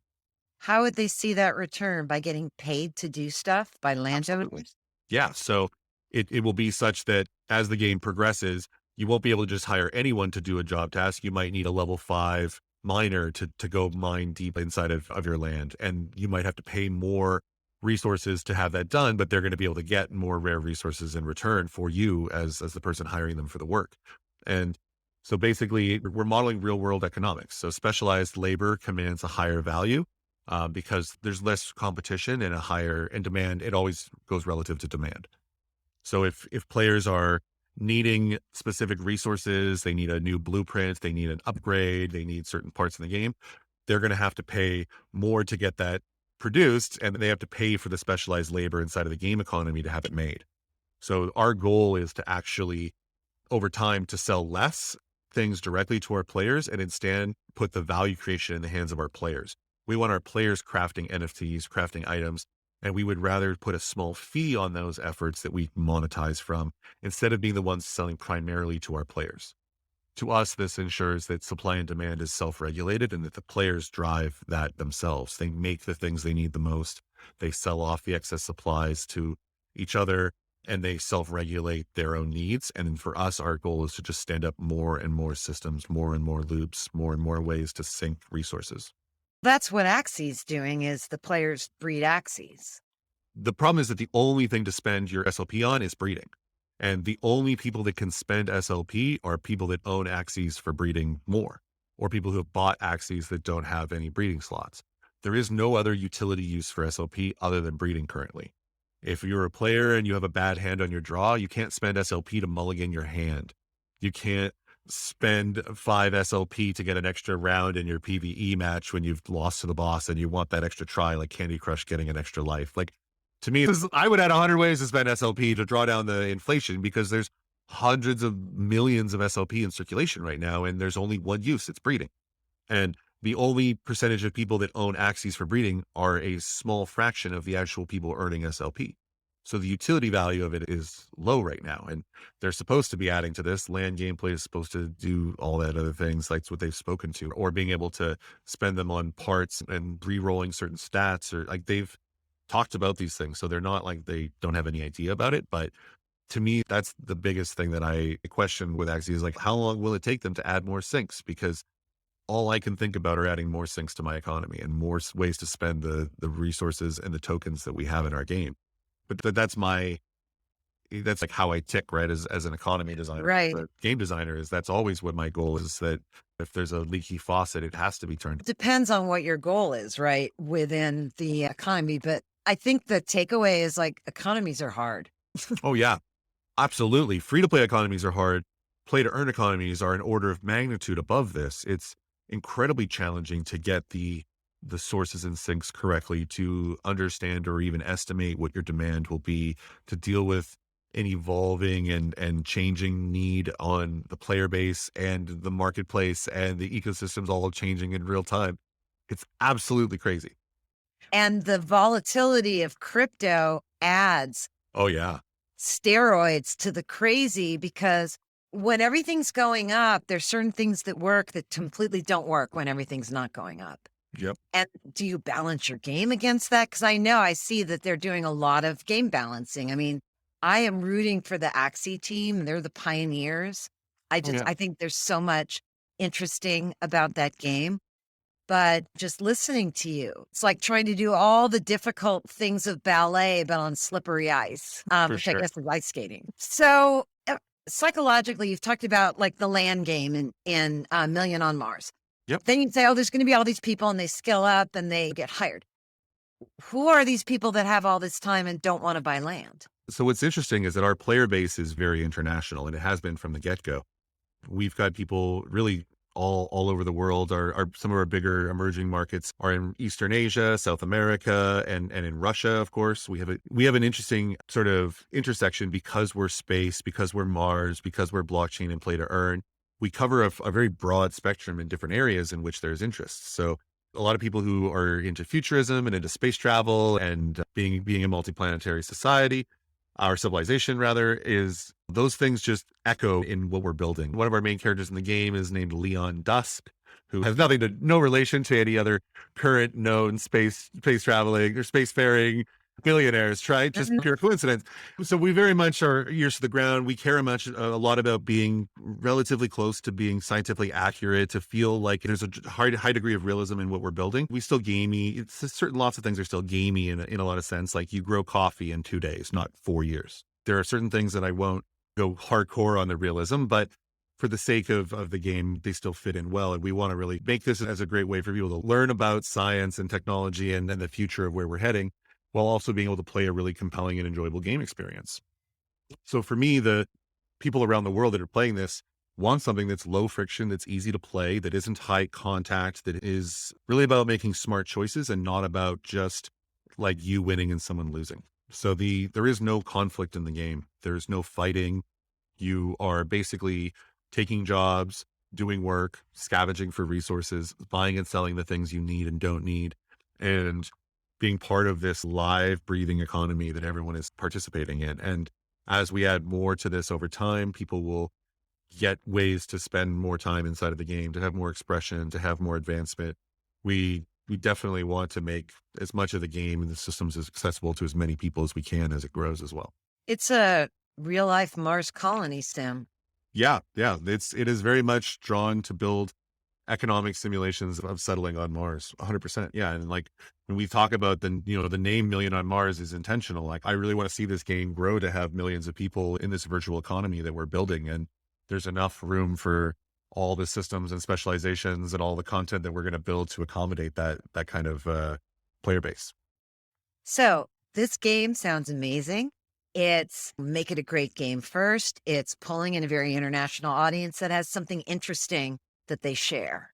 How would they see that return? By getting paid to do stuff by landowners? Yeah. So it will be such that as the game progresses, you won't be able to just hire anyone to do a job task. You might need a level 5 miner to go mine deep inside of your land. And you might have to pay more resources to have that done, but they're going to be able to get more rare resources in return for you as the person hiring them for the work. And so basically we're modeling real world economics. So specialized labor commands a higher value because there's less competition and a higher in demand. It always goes relative to demand. So if players are needing specific resources, they need a new blueprint, they need an upgrade, they need certain parts in the game, they're going to have to pay more to get that produced, and they have to pay for the specialized labor inside of the game economy to have it made. So our goal is to actually, over time, to sell less things directly to our players and instead put the value creation in the hands of our players. We want our players crafting NFTs, crafting items, and we would rather put a small fee on those efforts that we monetize from instead of being the ones selling primarily to our players. To us, this ensures that supply and demand is self-regulated and that the players drive that themselves. They make the things they need the most. They sell off the excess supplies to each other. and they self-regulate their own needs. And then for us, our goal is to just stand up more and more systems, more and more loops, more and more ways to sync resources. That's what Axie's doing, is the players breed Axies. The problem is that the only thing to spend your SLP on is breeding. And the only people that can spend SLP are people that own Axies for breeding more, or people who have bought Axies that don't have any breeding slots. There is no other utility use for SLP other than breeding currently. If you're a player and you have a bad hand on your draw, you can't spend SLP to mulligan your hand. You can't spend 5 SLP to get an extra round in your PvE match when you've lost to the boss and you want that extra try, like Candy Crush getting an extra life. Like, to me, I would add 100 ways to spend SLP to draw down the inflation, because there's hundreds of millions of SLP in circulation right now, and there's only one use, it's breeding. And the only percentage of people that own Axies for breeding are a small fraction of the actual people earning SLP. So the utility value of it is low right now. And they're supposed to be adding to this. Land gameplay is supposed to do all that other things, like what they've spoken to, or being able to spend them on parts and re-rolling certain stats, or like they've talked about these things. So they're not like they don't have any idea about it. But to me, that's the biggest thing that I question with Axie, is like, how long will it take them to add more sinks? Because all I can think about are adding more sinks to my economy and more ways to spend the resources and the tokens that we have in our game. But that's like how I tick, right? As an economy designer, Right. But game designer that's always what my goal is, that if there's a leaky faucet, it has to be turned. Depends on what your goal is, right, within the economy. But I think the takeaway is, like, economies are hard. Oh yeah, absolutely. Free to play economies are hard. Play to earn economies are an order of magnitude above this. It's incredibly challenging to get the sources and sinks correctly, to understand or even estimate what your demand will be, to deal with an evolving and changing need on the player base and the marketplace and the ecosystems all changing in real time. It's absolutely crazy. And the volatility of crypto adds Oh yeah. steroids to the crazy, because when everything's going up, there's certain things that work that completely don't work when everything's not going up. Yep. And do you balance your game against that? Because I see that they're doing a lot of game balancing. I mean, I am rooting for the Axie team. They're the pioneers. I think there's so much interesting about that game. But just listening to you, it's like trying to do all the difficult things of ballet, but on slippery ice, which sure. I guess is ice skating. So psychologically, you've talked about like the land game in Million on Mars. Yep. Then you'd say, oh, there's going to be all these people and they skill up and they get hired. Who are these people that have all this time and don't want to buy land? So what's interesting is that our player base is very international, and it has been from the get-go. We've got people really all over the world. Some of our bigger emerging markets are in Eastern Asia, South America, and in Russia, of course. We have an interesting sort of intersection, because we're space, because we're Mars, because we're blockchain and play to earn. We cover a very broad spectrum in different areas in which there's interest. So a lot of people who are into futurism and into space travel and being a multiplanetary society, our civilization rather, is those things just echo in what we're building. One of our main characters in the game is named Leon Dusk, who has no relation to any other current known space traveling or spacefaring billionaires, right? Just pure coincidence. So we very much are ears to the ground. We care a lot about being relatively close to being scientifically accurate, to feel like there's a high degree of realism in what we're building. We still gamey. Lots of things are still gamey in a lot of sense. Like, you grow coffee in 2 days, not 4 years. There are certain things that I won't go hardcore on the realism, but for the sake of the game, they still fit in well. And we want to really make this as a great way for people to learn about science and technology and the future of where we're heading, while also being able to play a really compelling and enjoyable game experience. So for me, the people around the world that are playing this want something that's low friction, that's easy to play, that isn't high contact, that is really about making smart choices and not about just like you winning and someone losing. So there is no conflict in the game. There's no fighting. You are basically taking jobs, doing work, scavenging for resources, buying and selling the things you need and don't need, and being part of this live, breathing economy that everyone is participating in. And as we add more to this over time, people will get ways to spend more time inside of the game, to have more expression, to have more advancement. We definitely want to make as much of the game and the systems as accessible to as many people as we can as it grows as well. It's a real life Mars colony sim. Yeah, yeah. It is very much drawn to build economic simulations of settling on Mars. 100%. Yeah. And like when we talk about the name Million on Mars is intentional. Like I really want to see this game grow to have millions of people in this virtual economy that we're building. And there's enough room for all the systems and specializations and all the content that we're going to build to accommodate that kind of player base. So this game sounds amazing. It's make it a great game first. It's pulling in a very international audience that has something interesting that they share.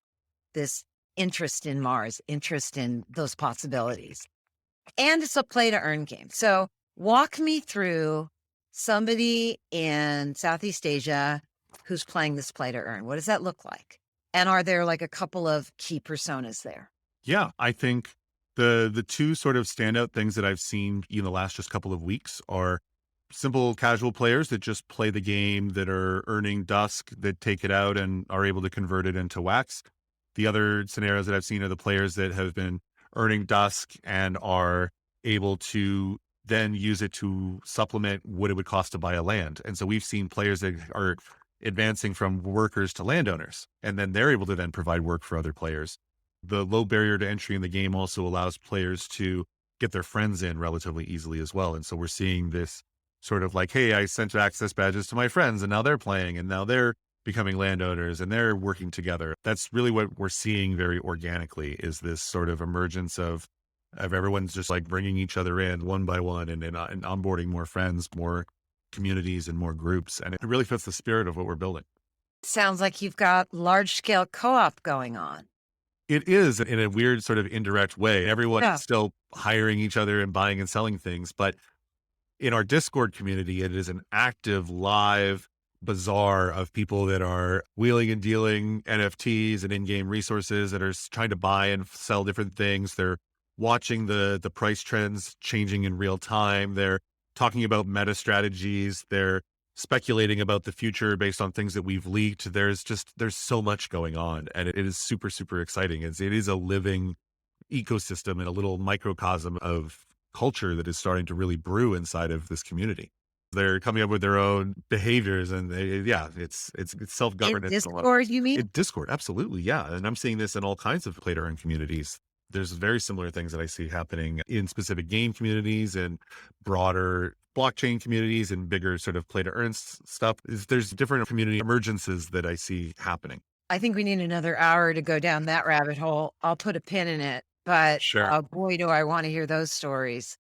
This interest in Mars, interest in those possibilities. And it's a play to earn game. So walk me through somebody in Southeast Asia who's playing this play to earn. What does that look like? And are there like a couple of key personas there? Yeah, I think the two sort of standout things that I've seen in the last just couple of weeks are simple casual players that just play the game, that are earning dusk, that take it out and are able to convert it into wax. The other scenarios that I've seen are the players that have been earning dusk and are able to then use it to supplement what it would cost to buy a land. And so we've seen players that are advancing from workers to landowners, and then they're able to then provide work for other players. The low barrier to entry in the game also allows players to get their friends in relatively easily as well. And so we're seeing this sort of like, hey, I sent access badges to my friends and now they're playing and now they're becoming landowners and they're working together. That's really what we're seeing very organically, is this sort of emergence of everyone's just like bringing each other in one by one and onboarding more friends, more communities and more groups. And it really fits the spirit of what we're building. Sounds like you've got large scale co-op going on. It is in a weird sort of indirect way. Everyone Yeah. is still hiring each other and buying and selling things. But in our Discord community, it is an active, live bazaar of people that are wheeling and dealing NFTs and in-game resources that are trying to buy and sell different things. They're watching the price trends changing in real time. They're talking about meta strategies. They're speculating about the future based on things that we've leaked. There's so much going on, and it is super, super exciting. It is a living ecosystem and a little microcosm of culture that is starting to really brew inside of this community. They're coming up with their own behaviors, and it's self-governance. In Discord, you mean? In Discord, absolutely, yeah. And I'm seeing this in all kinds of play to earn communities. There's very similar things that I see happening in specific game communities and broader blockchain communities and bigger sort of play to earn stuff. There's different community emergences that I see happening. I think we need another hour to go down that rabbit hole. I'll put a pin in it, but Sure. boy, do I want to hear those stories,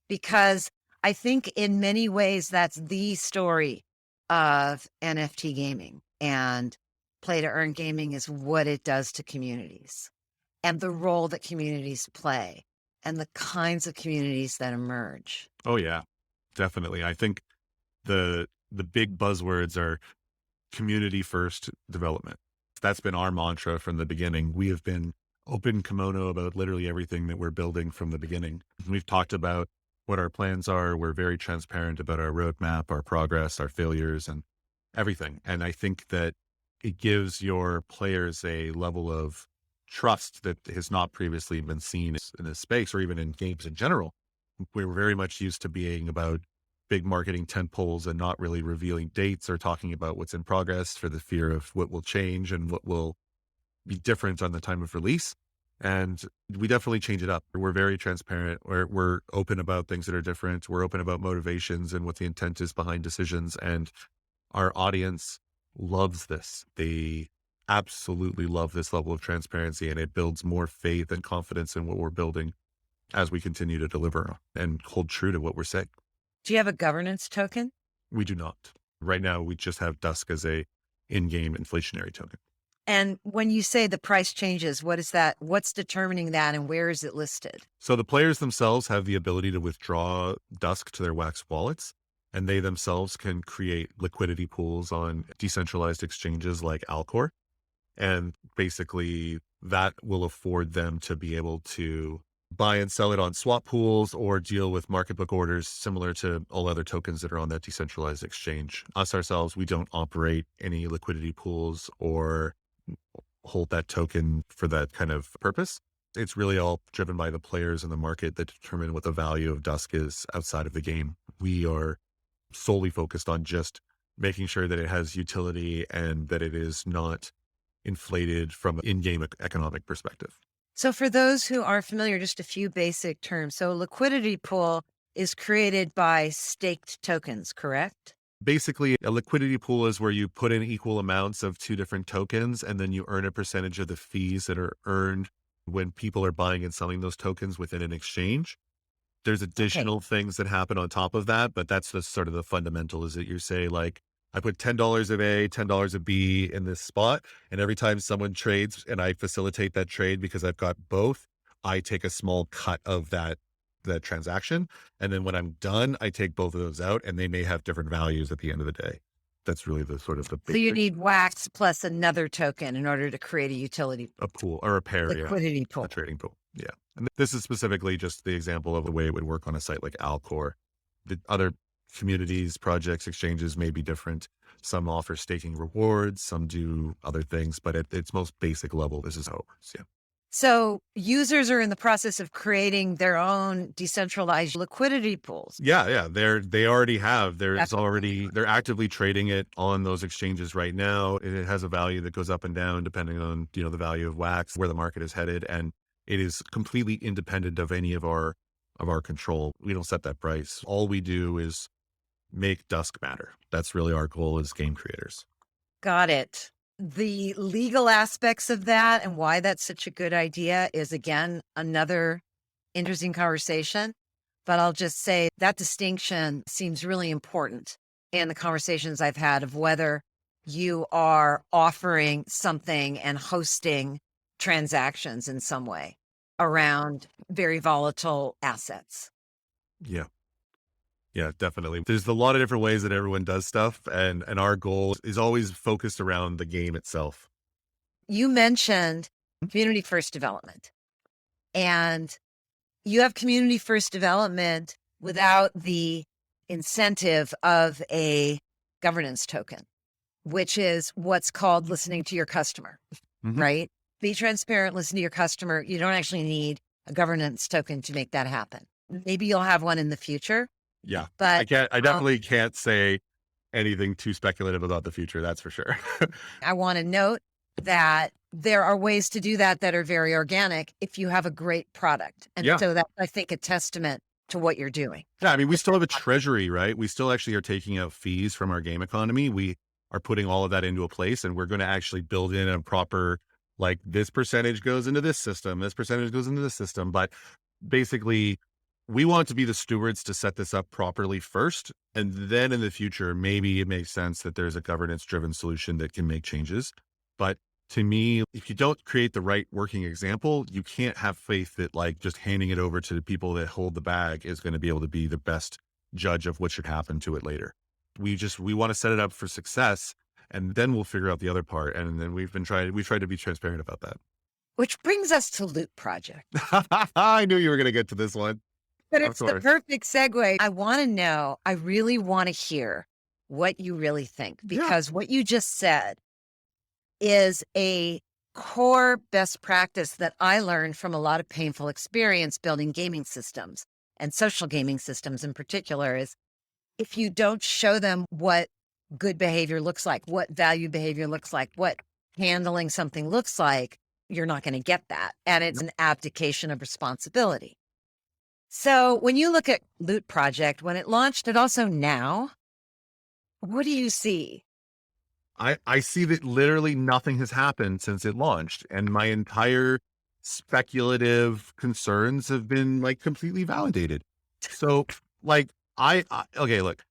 because I think in many ways that's the story of NFT gaming, and play to earn gaming is what it does to communities and the role that communities play and the kinds of communities that emerge. Oh yeah, definitely. I think the big buzzwords are community first development. That's been our mantra from the beginning. We have been open kimono about literally everything that we're building from the beginning. We've talked about what our plans are. We're very transparent about our roadmap, our progress, our failures, and everything. And I think that it gives your players a level of trust that has not previously been seen in this space or even in games in general. We're very much used to being about big marketing tentpoles and not really revealing dates or talking about what's in progress for the fear of what will change and what will be different on the time of release. And we definitely change it up. We're very transparent. We're open about things that are different. We're open about motivations and what the intent is behind decisions. And our audience loves this. They absolutely love this level of transparency, and it builds more faith and confidence in what we're building as we continue to deliver and hold true to what we're saying. Do you have a governance token? We do not. Right now, we just have Dusk as a in-game inflationary token. And when you say the price changes, what is that? What's determining that, and where is it listed? So the players themselves have the ability to withdraw Dusk to their Wax wallets, and they themselves can create liquidity pools on decentralized exchanges like Alcor. And basically that will afford them to be able to buy and sell it on swap pools or deal with market book orders similar to all other tokens that are on that decentralized exchange. Us ourselves, we don't operate any liquidity pools or hold that token for that kind of purpose. It's really all driven by the players in the market that determine what the value of Dusk is outside of the game. We are solely focused on just making sure that it has utility and that it is not inflated from an in-game economic perspective. So for those who aren't familiar, just a few basic terms. So liquidity pool is created by staked tokens, correct? Basically, a liquidity pool is where you put in equal amounts of two different tokens, and then you earn a percentage of the fees that are earned when people are buying and selling those tokens within an exchange. There's Okay. additional things that happen on top of that, but that's the sort of the fundamental is that you say like, I put $10 of A, $10 of B in this spot. And every time someone trades and I facilitate that trade because I've got both, I take a small cut of that transaction. And then when I'm done, I take both of those out and they may have different values at the end of the day. That's really the sort of the So you basic, need wax plus another token in order to create a utility a pool or a pair. Yeah. liquidity A pool. trading pool. Yeah. And this is specifically just the example of the way it would work on a site like Alcor. The other communities, projects, exchanges may be different. Some offer staking rewards, some do other things, but at its most basic level, this is how it works. Yeah. So users are in the process of creating their own decentralized liquidity pools. Yeah. Yeah. They already have, That's they're actively trading it on those exchanges right now. It has a value that goes up and down depending on, the value of wax, where the market is headed. And it is completely independent of any of our control. We don't set that price. All we do is make dusk matter. That's really our goal as game creators. got it. The legal aspects of that and why that's such a good idea is, again, another interesting conversation. But I'll just say that distinction seems really important in the conversations I've had of whether you are offering something and hosting transactions in some way around very volatile assets. Yeah. Yeah, definitely. There's a lot of different ways that everyone does stuff. And our goal is always focused around the game itself. You mentioned community first development, and you have community first development without the incentive of a governance token, which is what's called listening to your customer, Mhm. right? Be transparent, listen to your customer. You don't actually need a governance token to make that happen. Maybe you'll have one in the future, Yeah. I but definitely can't say anything too speculative about the future. That's for sure. I want to note that there are ways to do that that are very organic if you have a great product. And Yeah. so that's, I think, a testament to what you're doing. Yeah. I mean, we still have a treasury, right? We still actually are taking out fees from our game economy. We are putting all of that into a place and we're going to actually build in a proper, like this percentage goes into this system, this percentage goes into this system. But basically, we want to be the stewards to set this up properly first. And then in the future, maybe it makes sense that there's a governance driven solution that can make changes. But to me, if you don't create the right working example, you can't have faith that like just handing it over to the people that hold the bag is going to be able to be the best judge of what should happen to it later. We want to set it up for success and then we'll figure out the other part. And then we tried to be transparent about that. Which brings us to Loot Project. I knew you were going to get to this one. But Of it's the course. perfect segue. I want to know, I really want to hear what you really think, Yeah. because what you just said is a core best practice that I learned from a lot of painful experience building gaming systems and social gaming systems in particular is if you don't show them what good behavior looks like, what value behavior looks like, what handling something looks like, you're not going to get that. And it's an abdication of responsibility. So when you look at Loot Project, when it launched and also now, what do you see? I see that literally nothing has happened since it launched, and my entire speculative concerns have been like completely validated. So, like, okay, look,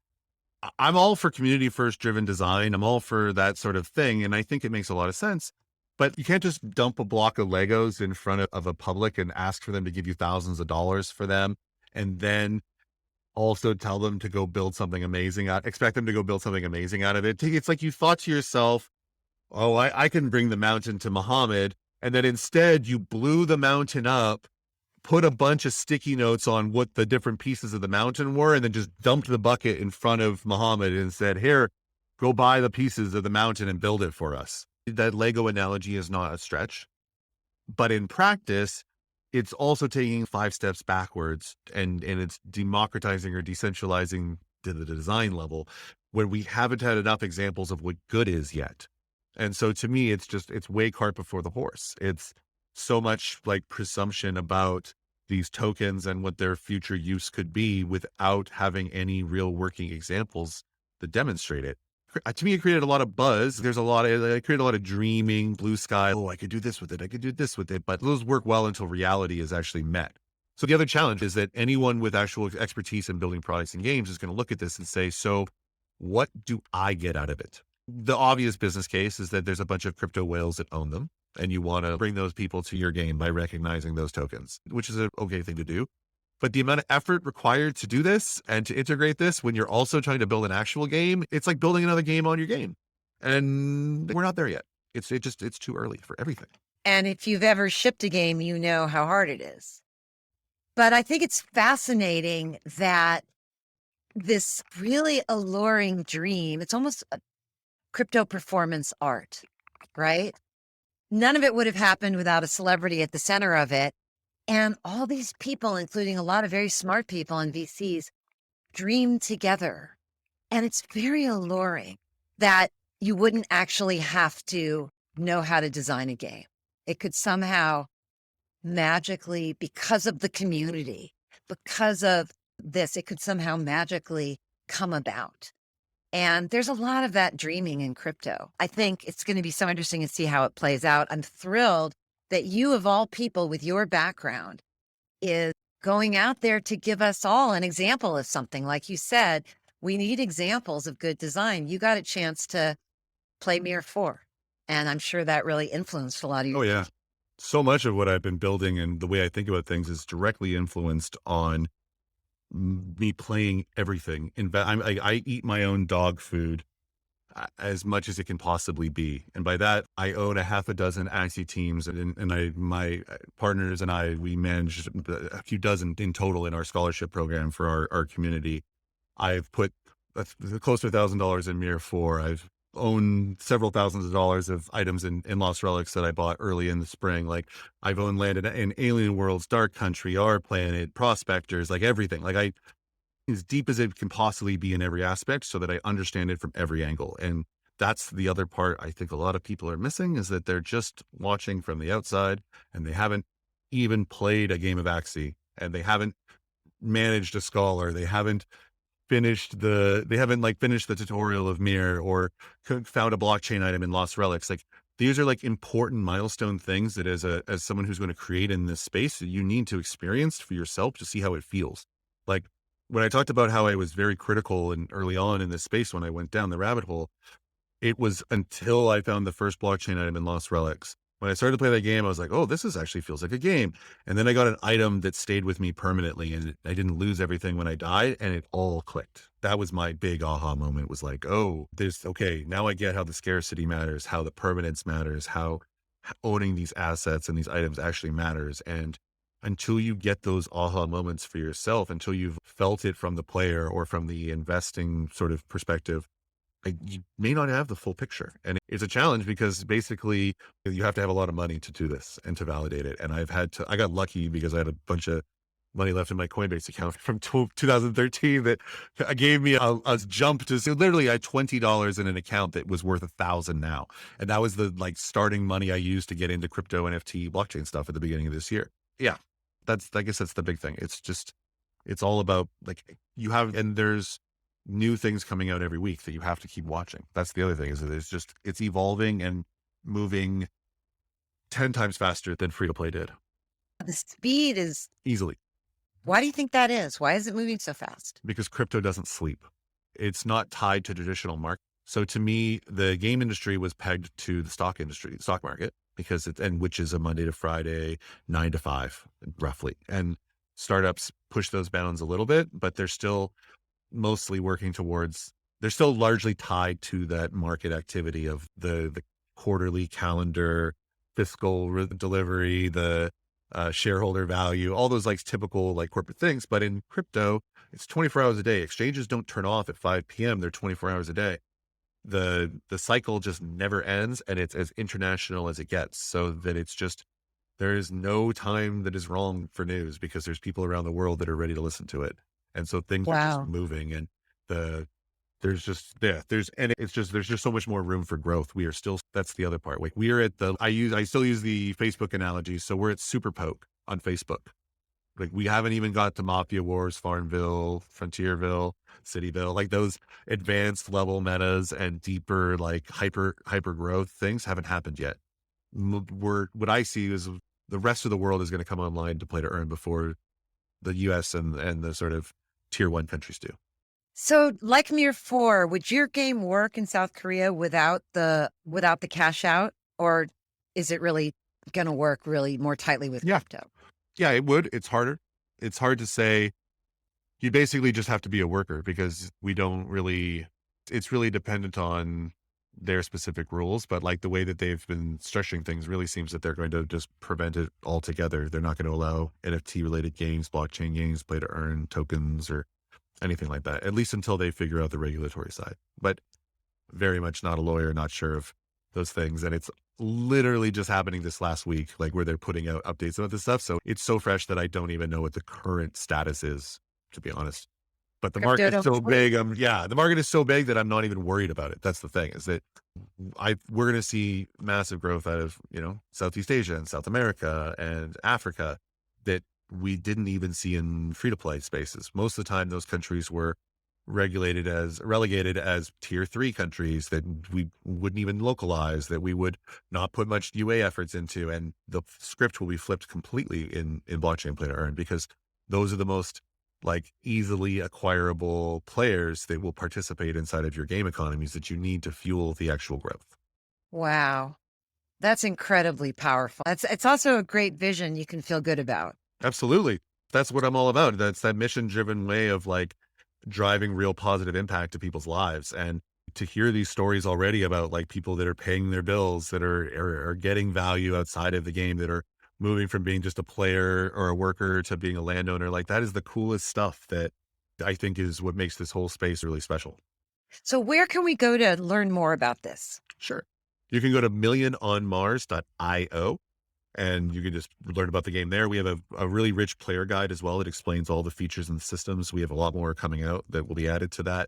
I'm all for community first driven design. I'm all for that sort of thing, and I think it makes a lot of sense. But you can't just dump a block of Legos in front of a public and ask for them to give you thousands of dollars for them, and then also tell them to go build something amazing expect them to go build something amazing out of it. It's like you thought to yourself, oh, I can bring the mountain to Muhammad. And then instead you blew the mountain up, put a bunch of sticky notes on what the different pieces of the mountain were, and then just dumped the bucket in front of Muhammad and said, here, go buy the pieces of the mountain and build it for us. That Lego analogy is not a stretch, but in practice, it's also taking 5 steps backwards and it's democratizing or decentralizing to the design level, when we haven't had enough examples of what good is yet. And so to me, it's way cart before the horse. It's so much like presumption about these tokens and what their future use could be without having any real working examples that demonstrate it. To me, it created a lot of buzz. It created a lot of dreaming, blue sky. Oh, I could do this with it. I could do this with it. But those work well until reality is actually met. So the other challenge is that anyone with actual expertise in building products and games is going to look at this and say, so what do I get out of it? The obvious business case is that there's a bunch of crypto whales that own them, and you want to bring those people to your game by recognizing those tokens, which is an okay thing to do. But the amount of effort required to do this and to integrate this when you're also trying to build an actual game, it's like building another game on your game. And we're not there yet. It's too early for everything. And if you've ever shipped a game, you know how hard it is. But I think it's fascinating that this really alluring dream, it's almost a crypto performance art, right? None of it would have happened without a celebrity at the center of it. And all these people, including a lot of very smart people and VCs, dream together. And it's very alluring that you wouldn't actually have to know how to design a game. It could somehow magically, because of the community, because of this, it could somehow magically come about. And there's a lot of that dreaming in crypto. I think it's going to be so interesting to see how it plays out. I'm thrilled that you, of all people with your background, is going out there to give us all an example of something. Like you said, we need examples of good design. You got a chance to play Mir 4. And I'm sure that really influenced a lot of you. Oh, yeah. So much of what I've been building and the way I think about things is directly influenced on me playing everything. I eat my own dog food as much as it can possibly be. And by that, I own a half a dozen Axie teams, and my partners and we manage a few dozen in total in our scholarship program for our community. I've put close to $1,000 in Mir 4. I've owned several thousands of dollars of items in Lost Relics that I bought early in the spring. Like I've owned land in Alien Worlds, Dark Country, Our Planet, Prospectors, like everything. Like as deep as it can possibly be in every aspect so that I understand it from every angle. And that's the other part I think a lot of people are missing, is that they're just watching from the outside and they haven't even played a game of Axie, and they haven't managed a scholar. They haven't finished the tutorial of Mir or found a blockchain item in Lost Relics. Like these are like important milestone things that as someone who's going to create in this space, you need to experience for yourself to see how it feels. Like when I talked about how I was very critical and early on in this space, when I went down the rabbit hole, it was until I found the first blockchain item in Lost Relics. When I started to play that game, I was like, oh, actually feels like a game. And then I got an item that stayed with me permanently, and I didn't lose everything when I died, and it all clicked. That was my big aha moment, was like, oh, now I get how the scarcity matters, how the permanence matters, how owning these assets and these items actually matters. And until you get those aha moments for yourself, until you've felt it from the player or from the investing sort of perspective, you may not have the full picture. And it's a challenge because basically you have to have a lot of money to do this and to validate it. And I got lucky because I had a bunch of money left in my Coinbase account from 2013 that gave me a jump to, so literally I had $20 in an account that was worth $1,000 now. And that was the like starting money I used to get into crypto, NFT, blockchain stuff at the beginning of this year. Yeah. I guess that's the big thing. It's all about like and there's new things coming out every week that you have to keep watching. That's the other thing, is that it's evolving and moving 10 times faster than free to play did. The speed is easily. Why do you think that is? Why is it moving so fast? Because crypto doesn't sleep. It's not tied to traditional market. So to me, the game industry was pegged to the stock market, because which is a Monday to Friday, 9 to 5, roughly. And startups push those bounds a little bit, but they're still mostly they're still largely tied to that market activity of the quarterly calendar, fiscal delivery, the shareholder value, all those like typical like corporate things. But in crypto, it's 24 hours a day. Exchanges don't turn off at 5 p.m. They're 24 hours a day. The cycle just never ends, and it's as international as it gets, so that there is no time that is wrong for news, because there's people around the world that are ready to listen to it. And so things are just moving. And the there's just yeah, there's just so much more room for growth. We are still, that's the other part. Like we are at the, I still use the Facebook analogy. So we're at super poke on Facebook. Like we haven't even got to Mafia Wars, Farmville, Frontierville, Cityville, like those advanced level metas and deeper, like hyper growth things haven't happened yet. What I see is the rest of the world is going to come online to play to earn before the US and the sort of tier one countries do. So, like Mir 4, would your game work in South Korea without the cash out, or is it really going to work really more tightly with crypto? Yeah, it would. It's harder. It's hard to say. You basically just have to be a worker because we don't really, it's really dependent on their specific rules. But like the way that they've been structuring things really seems that they're going to just prevent it altogether. They're not going to allow NFT related games, blockchain games, play to earn tokens or anything like that, at least until they figure out the regulatory side. But very much not a lawyer, not sure of those things. And it's literally just happening this last week, like where they're putting out updates about this stuff. So it's so fresh that I don't even know what the current status is, to be honest. But the market is so big. The market is so big that I'm not even worried about it. That's the thing, is that we're going to see massive growth out of, Southeast Asia and South America and Africa that we didn't even see in free to play spaces. Most of the time, those countries were relegated as tier 3 countries that we wouldn't even localize, that we would not put much UA efforts into. And the script will be flipped completely in blockchain play to earn, because those are the most like easily acquirable players that will participate inside of your game economies that you need to fuel the actual growth. Wow. That's incredibly powerful. It's also a great vision you can feel good about. Absolutely. That's what I'm all about. That's that mission driven way of like driving real positive impact to people's lives. And to hear these stories already about like people that are paying their bills, that are getting value outside of the game, that are moving from being just a player or a worker to being a landowner, like that is the coolest stuff that I think is what makes this whole space really special. So where can we go to learn more about this? Sure. You can go to milliononmars.io and you can just learn about the game there. We have a really rich player guide as well that explains all the features and the systems. We have a lot more coming out that will be added to that.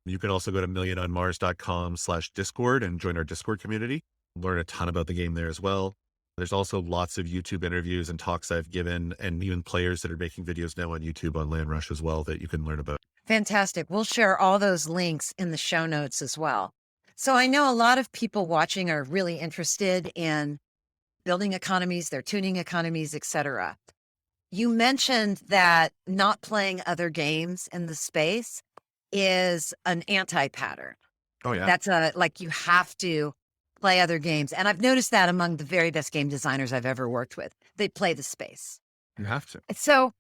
You can also go to milliononmars.com/Discord and join our Discord community. Learn a ton about the game there as well. There's also lots of YouTube interviews and talks I've given, and even players that are making videos now on YouTube on Land Rush as well that you can learn about. Fantastic. We'll share all those links in the show notes as well. So I know a lot of people watching are really interested in building economies, their tuning economies, etc. You mentioned that not playing other games in the space is an anti-pattern. Oh yeah. That's like you have to play other games. And I've noticed that among the very best game designers I've ever worked with. They play the space. You have to. So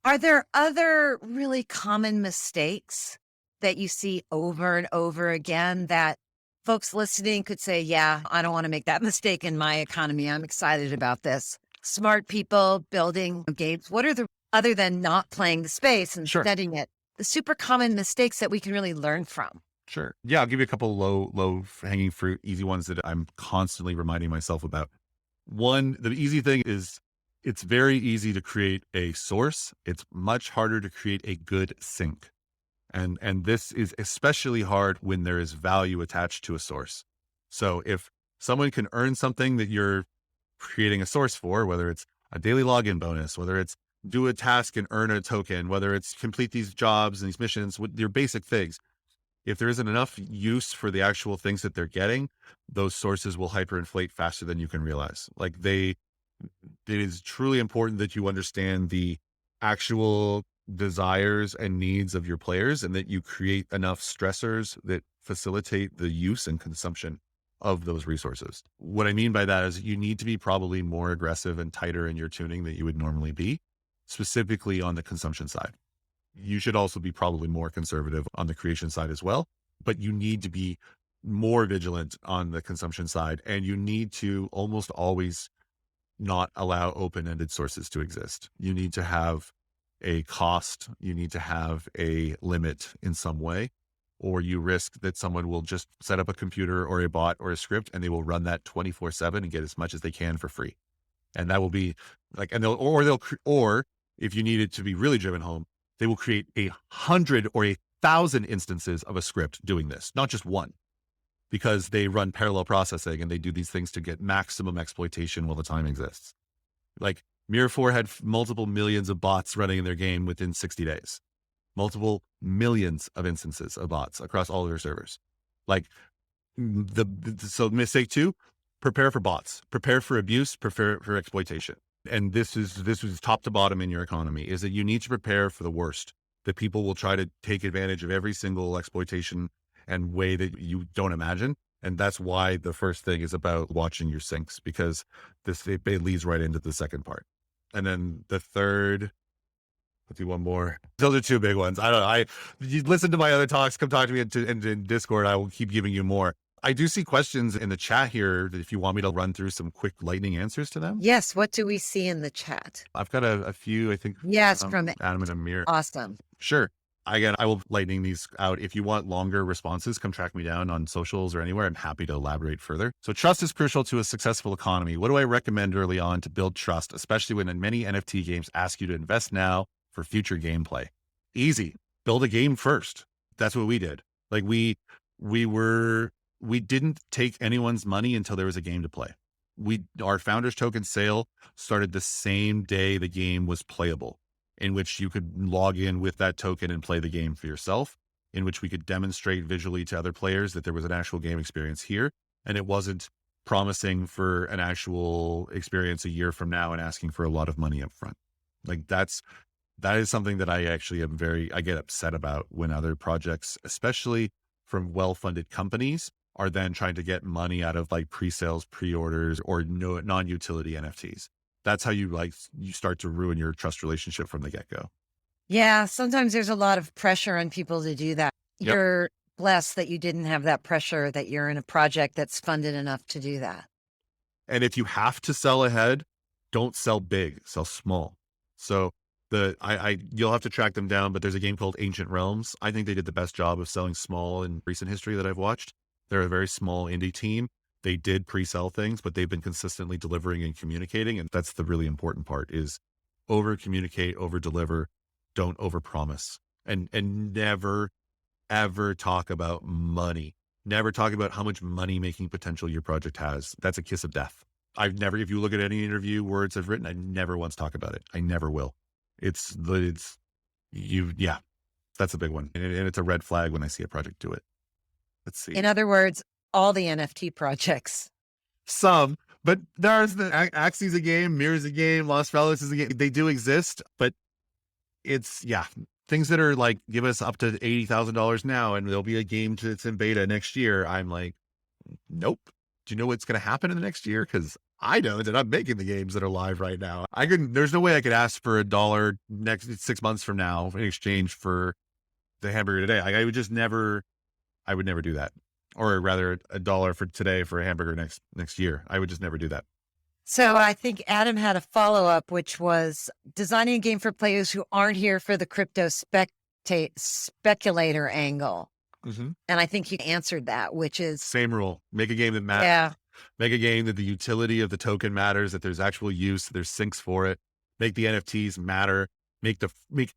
are there other really common mistakes that you see over and over again that folks listening could say, yeah, I don't want to make that mistake in my economy. I'm excited about this. Smart people building games. What are the, other than not playing the space and studying it, the super common mistakes that we can really learn from? Sure. Yeah, I'll give you a couple low hanging fruit, easy ones that I'm constantly reminding myself about. One, the easy thing is it's very easy to create a source. It's much harder to create a good sink. And this is especially hard when there is value attached to a source. So if someone can earn something that you're creating a source for, whether it's a daily login bonus, whether it's do a task and earn a token, whether it's complete these jobs and these missions, with your basic things, if there isn't enough use for the actual things that they're getting, those sources will hyperinflate faster than you can realize. Like it is truly important that you understand the actual desires and needs of your players and that you create enough stressors that facilitate the use and consumption of those resources. What I mean by that is you need to be probably more aggressive and tighter in your tuning than you would normally be, specifically on the consumption side. You should also be probably more conservative on the creation side as well, but you need to be more vigilant on the consumption side, and you need to almost always not allow open-ended sources to exist. You need to have a cost, you need to have a limit in some way, or you risk that someone will just set up a computer or a bot or a script and they will run that 24/7 and get as much as they can for free. And that will be like, or if you need it to be really driven home, they will create 100 or 1,000 instances of a script doing this, not just one, because they run parallel processing and they do these things to get maximum exploitation while the time exists. Like Mirror 4 had multiple millions of bots running in their game within 60 days, multiple millions of instances of bots across all of their servers. Like so mistake 2, prepare for bots, prepare for abuse, prepare for exploitation. And this is top to bottom in your economy, is that you need to prepare for the worst, that people will try to take advantage of every single exploitation and way that you don't imagine. And that's why the first thing is about watching your sinks, because it leads right into the second part. And then the third, let's do one more. Those are 2 big ones. You listen to my other talks, come talk to me in Discord. I will keep giving you more. I do see questions in the chat here if you want me to run through some quick lightning answers to them. Yes. What do we see in the chat? I've got a few, I think. Yes, from Adam and Amir. Awesome. Sure. Again, I will lightning these out. If you want longer responses, come track me down on socials or anywhere. I'm happy to elaborate further. So trust is crucial to a successful economy. What do I recommend early on to build trust, especially when many NFT games ask you to invest now for future gameplay? Easy. Build a game first. That's what we did. Like we didn't take anyone's money until there was a game to play. Our founders token sale started the same day the game was playable, in which you could log in with that token and play the game for yourself, in which we could demonstrate visually to other players that there was an actual game experience here. And it wasn't promising for an actual experience a year from now and asking for a lot of money up front. Like that is something that I actually I get upset about when other projects, especially from well-funded companies, are then trying to get money out of like pre-sales, pre-orders, or non-utility NFTs. That's how you start to ruin your trust relationship from the get-go. Yeah. Sometimes there's a lot of pressure on people to do that. Yep. You're blessed that you didn't have that pressure, that you're in a project that's funded enough to do that. And if you have to sell ahead, don't sell big, sell small. So you'll have to track them down, but there's a game called Ancient Realms. I think they did the best job of selling small in recent history that I've watched. They're a very small indie team. They did pre-sell things, but they've been consistently delivering and communicating. And that's the really important part, is over communicate, over deliver, don't over promise, and never, ever talk about money. Never talk about how much money making potential your project has. That's a kiss of death. If you look at any interview words I've written, I never once talk about it. I never will. That's a big one. And it's a red flag when I see a project do it. Let's see. In other words, all the NFT projects. Some, but there's Axie's a game, Mirror's a game, Lost Relics is a game. They do exist, but it's, things that are like, give us up to $80,000 now and there'll be a game that's in beta next year. I'm like, nope. Do you know what's going to happen in the next year? Because I know that I'm making the games that are live right now. There's no way I could ask for $1 next 6 months from now in exchange for the hamburger today. I would never do that. Or rather $1 for today for a hamburger next year. I would just never do that. So I think Adam had a follow-up, which was designing a game for players who aren't here for the crypto speculator angle. Mm-hmm. And I think he answered that, which is same rule. Make a game that matters. Yeah. Make a game that the utility of the token matters, that there's actual use, there's sinks for it. Make the NFTs matter. Make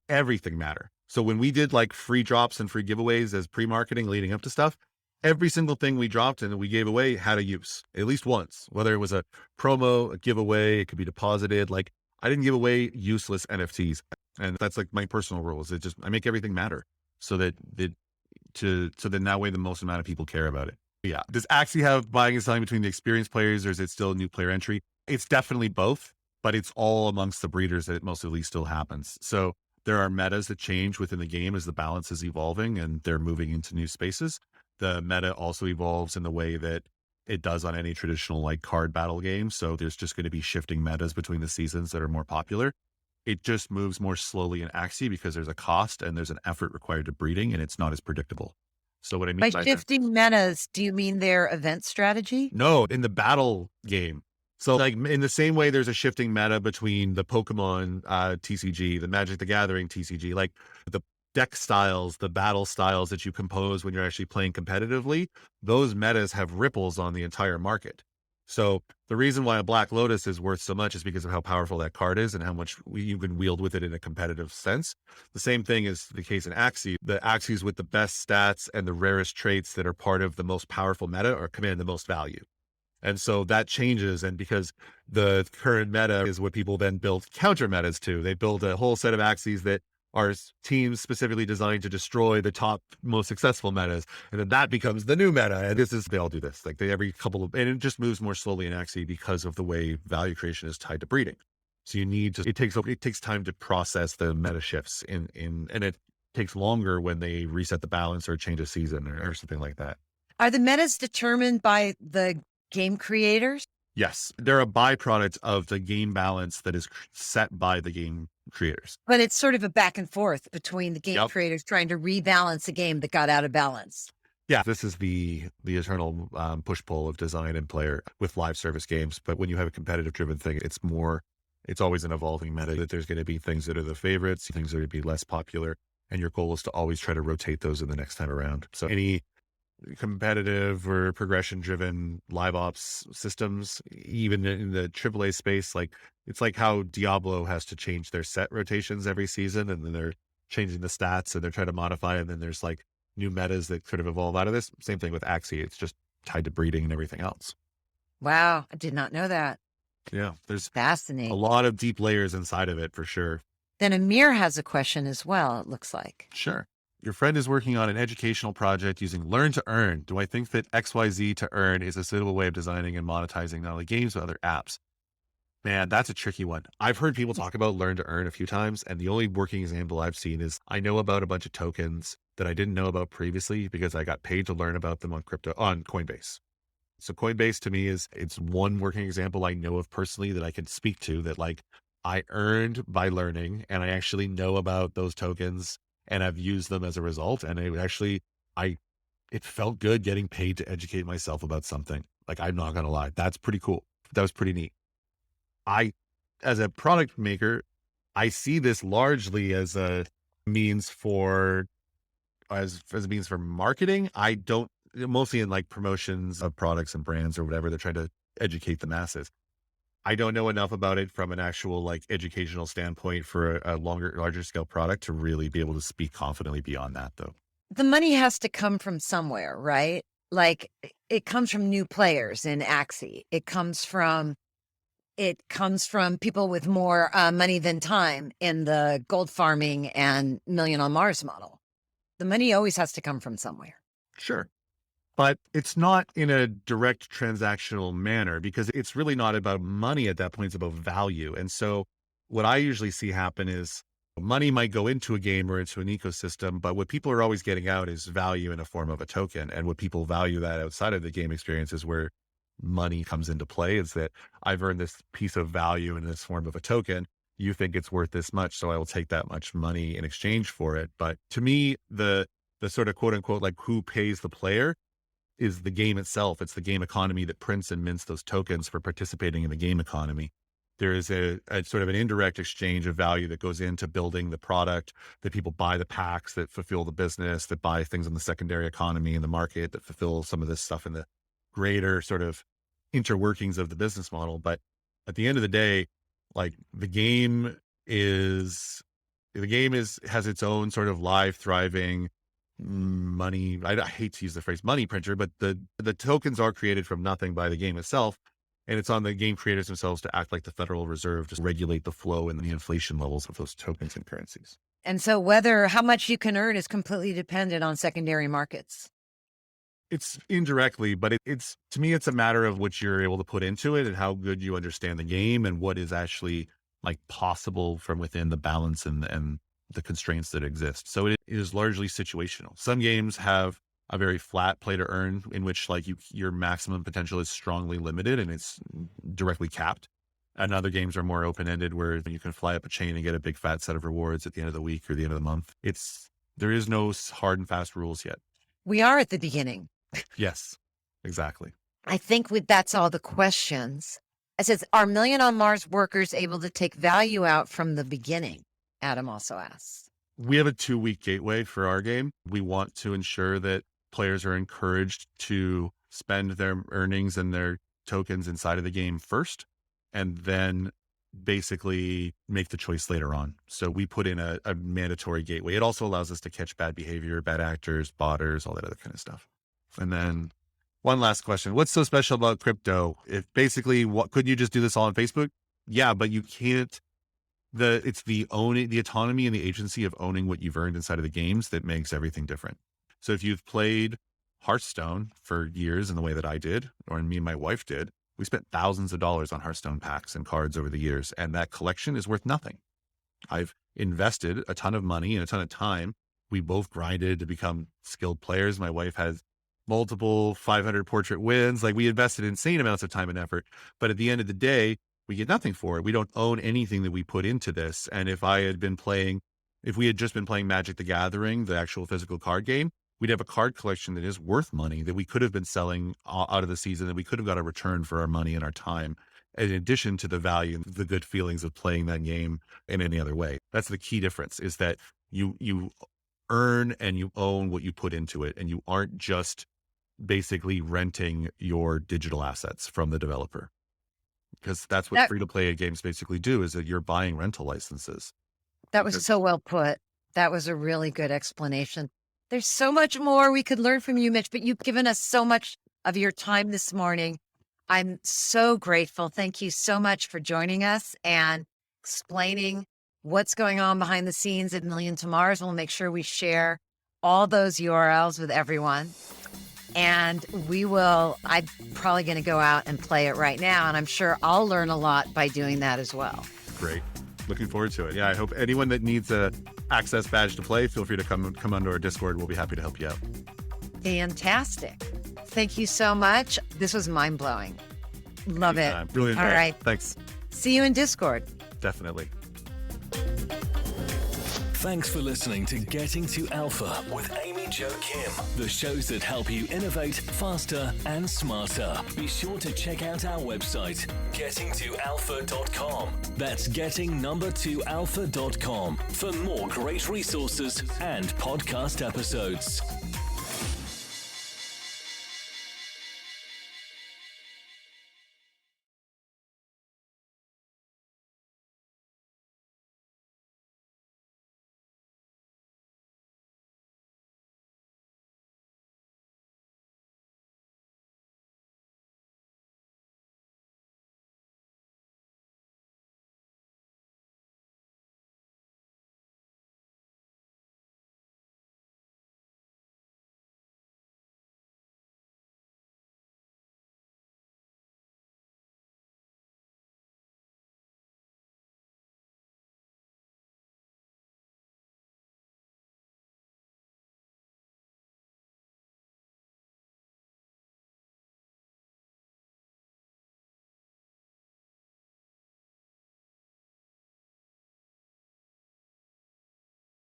everything matter. So when we did like free drops and free giveaways as pre-marketing leading up to stuff, every single thing we dropped and we gave away had a use at least once, whether it was a promo, a giveaway, it could be deposited. Like I didn't give away useless NFTs. And that's like my personal rules. I make everything matter so that that way the most amount of people care about it. Yeah. Does Axie have buying and selling between the experienced players, or is it still new player entry? It's definitely both, but it's all amongst the breeders that it mostly still happens. So there are metas that change within the game as the balance is evolving and they're moving into new spaces. The meta also evolves in the way that it does on any traditional like card battle game. So there's just going to be shifting metas between the seasons that are more popular. It just moves more slowly in Axie because there's a cost and there's an effort required to breeding, and it's not as predictable. So what I mean by shifting metas, do you mean their event strategy? No, in the battle game. So like in the same way, there's a shifting meta between the Pokemon TCG, the Magic the Gathering TCG, like the deck styles, the battle styles that you compose when you're actually playing competitively. Those metas have ripples on the entire market. So the reason why a Black Lotus is worth so much is because of how powerful that card is and how much you can wield with it in a competitive sense. The same thing is the case in Axie. The Axies with the best stats and the rarest traits that are part of the most powerful meta are command the most value. And so that changes. And because the current meta is what people then build counter metas to, they build a whole set of Axies that are teams specifically designed to destroy the top most successful metas. And then that becomes the new meta. And they all do this. Like every couple of, and it just moves more slowly in Axie because of the way value creation is tied to breeding. So you need to, it takes time to process the meta shifts and it takes longer when they reset the balance or change a season or something like that. Are the metas determined by the game creators? Yes, they're a byproduct of the game balance that is set by the game creators. But it's sort of a back and forth between the game creators trying to rebalance a game that got out of balance. Yeah, this is the eternal push-pull of design and player with live service games. But when you have a competitive-driven thing, it's always an evolving meta. That there's going to be things that are the favorites, things that are going to be less popular, and your goal is to always try to rotate those in the next time around. So any competitive or progression driven live ops systems, even in the AAA space, like it's like how Diablo has to change their set rotations every season, and then they're changing the stats and they're trying to modify, and then there's like new metas that sort of evolve out of this. Same thing with Axie. It's just tied to breeding and everything else. Wow. I did not know that. Yeah. There's fascinating. A lot of deep layers inside of it for sure. Then Amir has a question as well, it looks like. Sure. Your friend is working on an educational project using Learn to Earn. Do I think that XYZ to earn is a suitable way of designing and monetizing not only games, but other apps? Man, that's a tricky one. I've heard people talk about Learn to Earn a few times, and the only working example I've seen is I know about a bunch of tokens that I didn't know about previously because I got paid to learn about them on Coinbase. So Coinbase to me it's one working example I know of personally that I can speak to, that like I earned by learning and I actually know about those tokens and I've used them as a result. And it felt good getting paid to educate myself about something. Like, I'm not going to lie. That's pretty cool. That was pretty neat. As a product maker, I see this largely as a means for marketing. I don't, mostly in like promotions of products and brands or whatever. They're trying to educate the masses. I don't know enough about it from an actual like educational standpoint for a larger scale product to really be able to speak confidently beyond that though. The money has to come from somewhere, right? Like it comes from new players in Axie. It comes from people with more money than time in the gold farming and Million on Mars model. The money always has to come from somewhere. Sure. But it's not in a direct transactional manner because it's really not about money at that point. It's about value. And so what I usually see happen is money might go into a game or into an ecosystem, but what people are always getting out is value in a form of a token. And what people value that outside of the game experience is where money comes into play, is that I've earned this piece of value in this form of a token. You think it's worth this much, so I will take that much money in exchange for it. But to me, the sort of quote unquote, like who pays the player is the game itself. It's the game economy that prints and mints those tokens for participating in the game economy. There is a sort of an indirect exchange of value that goes into building the product, that people buy the packs that fulfill the business, that buy things in the secondary economy in the market, that fulfill some of this stuff in the greater sort of interworkings of the business model. But at the end of the day, like the game has its own sort of live, thriving money. I hate to use the phrase money printer, but the tokens are created from nothing by the game itself. And it's on the game creators themselves to act like the Federal Reserve, to regulate the flow and the inflation levels of those tokens and currencies. And so how much you can earn is completely dependent on secondary markets. It's indirectly, but it's to me, it's a matter of what you're able to put into it and how good you understand the game and what is actually like possible from within the balance and the constraints that exist. So it is largely situational. Some games have a very flat play to earn in which like your maximum potential is strongly limited and it's directly capped. And other games are more open-ended where you can fly up a chain and get a big fat set of rewards at the end of the week or the end of the month. There is no hard and fast rules yet. We are at the beginning. Yes, exactly. I think that's all the questions. It says, are Million on Mars workers able to take value out from the beginning? Adam also asks. We have a 2-week gateway for our game. We want to ensure that players are encouraged to spend their earnings and their tokens inside of the game first, and then basically make the choice later on. So we put in a mandatory gateway. It also allows us to catch bad behavior, bad actors, botters, all that other kind of stuff. And then one last question. What's so special about crypto? If basically, couldn't you just do this all on Facebook? Yeah, but you can't. It's the autonomy and the agency of owning what you've earned inside of the games that makes everything different. So if you've played Hearthstone for years in the way that I did, or me and my wife did, we spent thousands of dollars on Hearthstone packs and cards over the years, and that collection is worth nothing. I've invested a ton of money and a ton of time. We both grinded to become skilled players. My wife has multiple 500 portrait wins. Like, we invested insane amounts of time and effort, but at the end of the day, we get nothing for it. We don't own anything that we put into this. And if we had just been playing Magic the Gathering, the actual physical card game, we'd have a card collection that is worth money that we could have been selling out of the season, that we could have got a return for our money and our time, in addition to the value and the good feelings of playing that game in any other way. That's the key difference, is that you earn and you own what you put into it, and you aren't just basically renting your digital assets from the developer. Because that's what free-to-play games basically do, is that you're buying rental licenses. That was so well put. That was a really good explanation. There's so much more we could learn from you, Mitch, but you've given us so much of your time this morning. I'm so grateful. Thank you so much for joining us and explaining what's going on behind the scenes at Million Tomorrows. We'll make sure we share all those URLs with everyone. And I'm probably going to go out and play it right now. And I'm sure I'll learn a lot by doing that as well. Great. Looking forward to it. Yeah, I hope anyone that needs a access badge to play, feel free to come onto our Discord. We'll be happy to help you out. Fantastic. Thank you so much. This was mind-blowing. Love it. Brilliant. All right. Thanks. See you in Discord. Definitely. Thanks for listening to Getting to Alpha with Amy Jo Kim, the shows that help you innovate faster and smarter. Be sure to check out our website, gettingtoalpha.com. That's getting2alpha.com for more great resources and podcast episodes.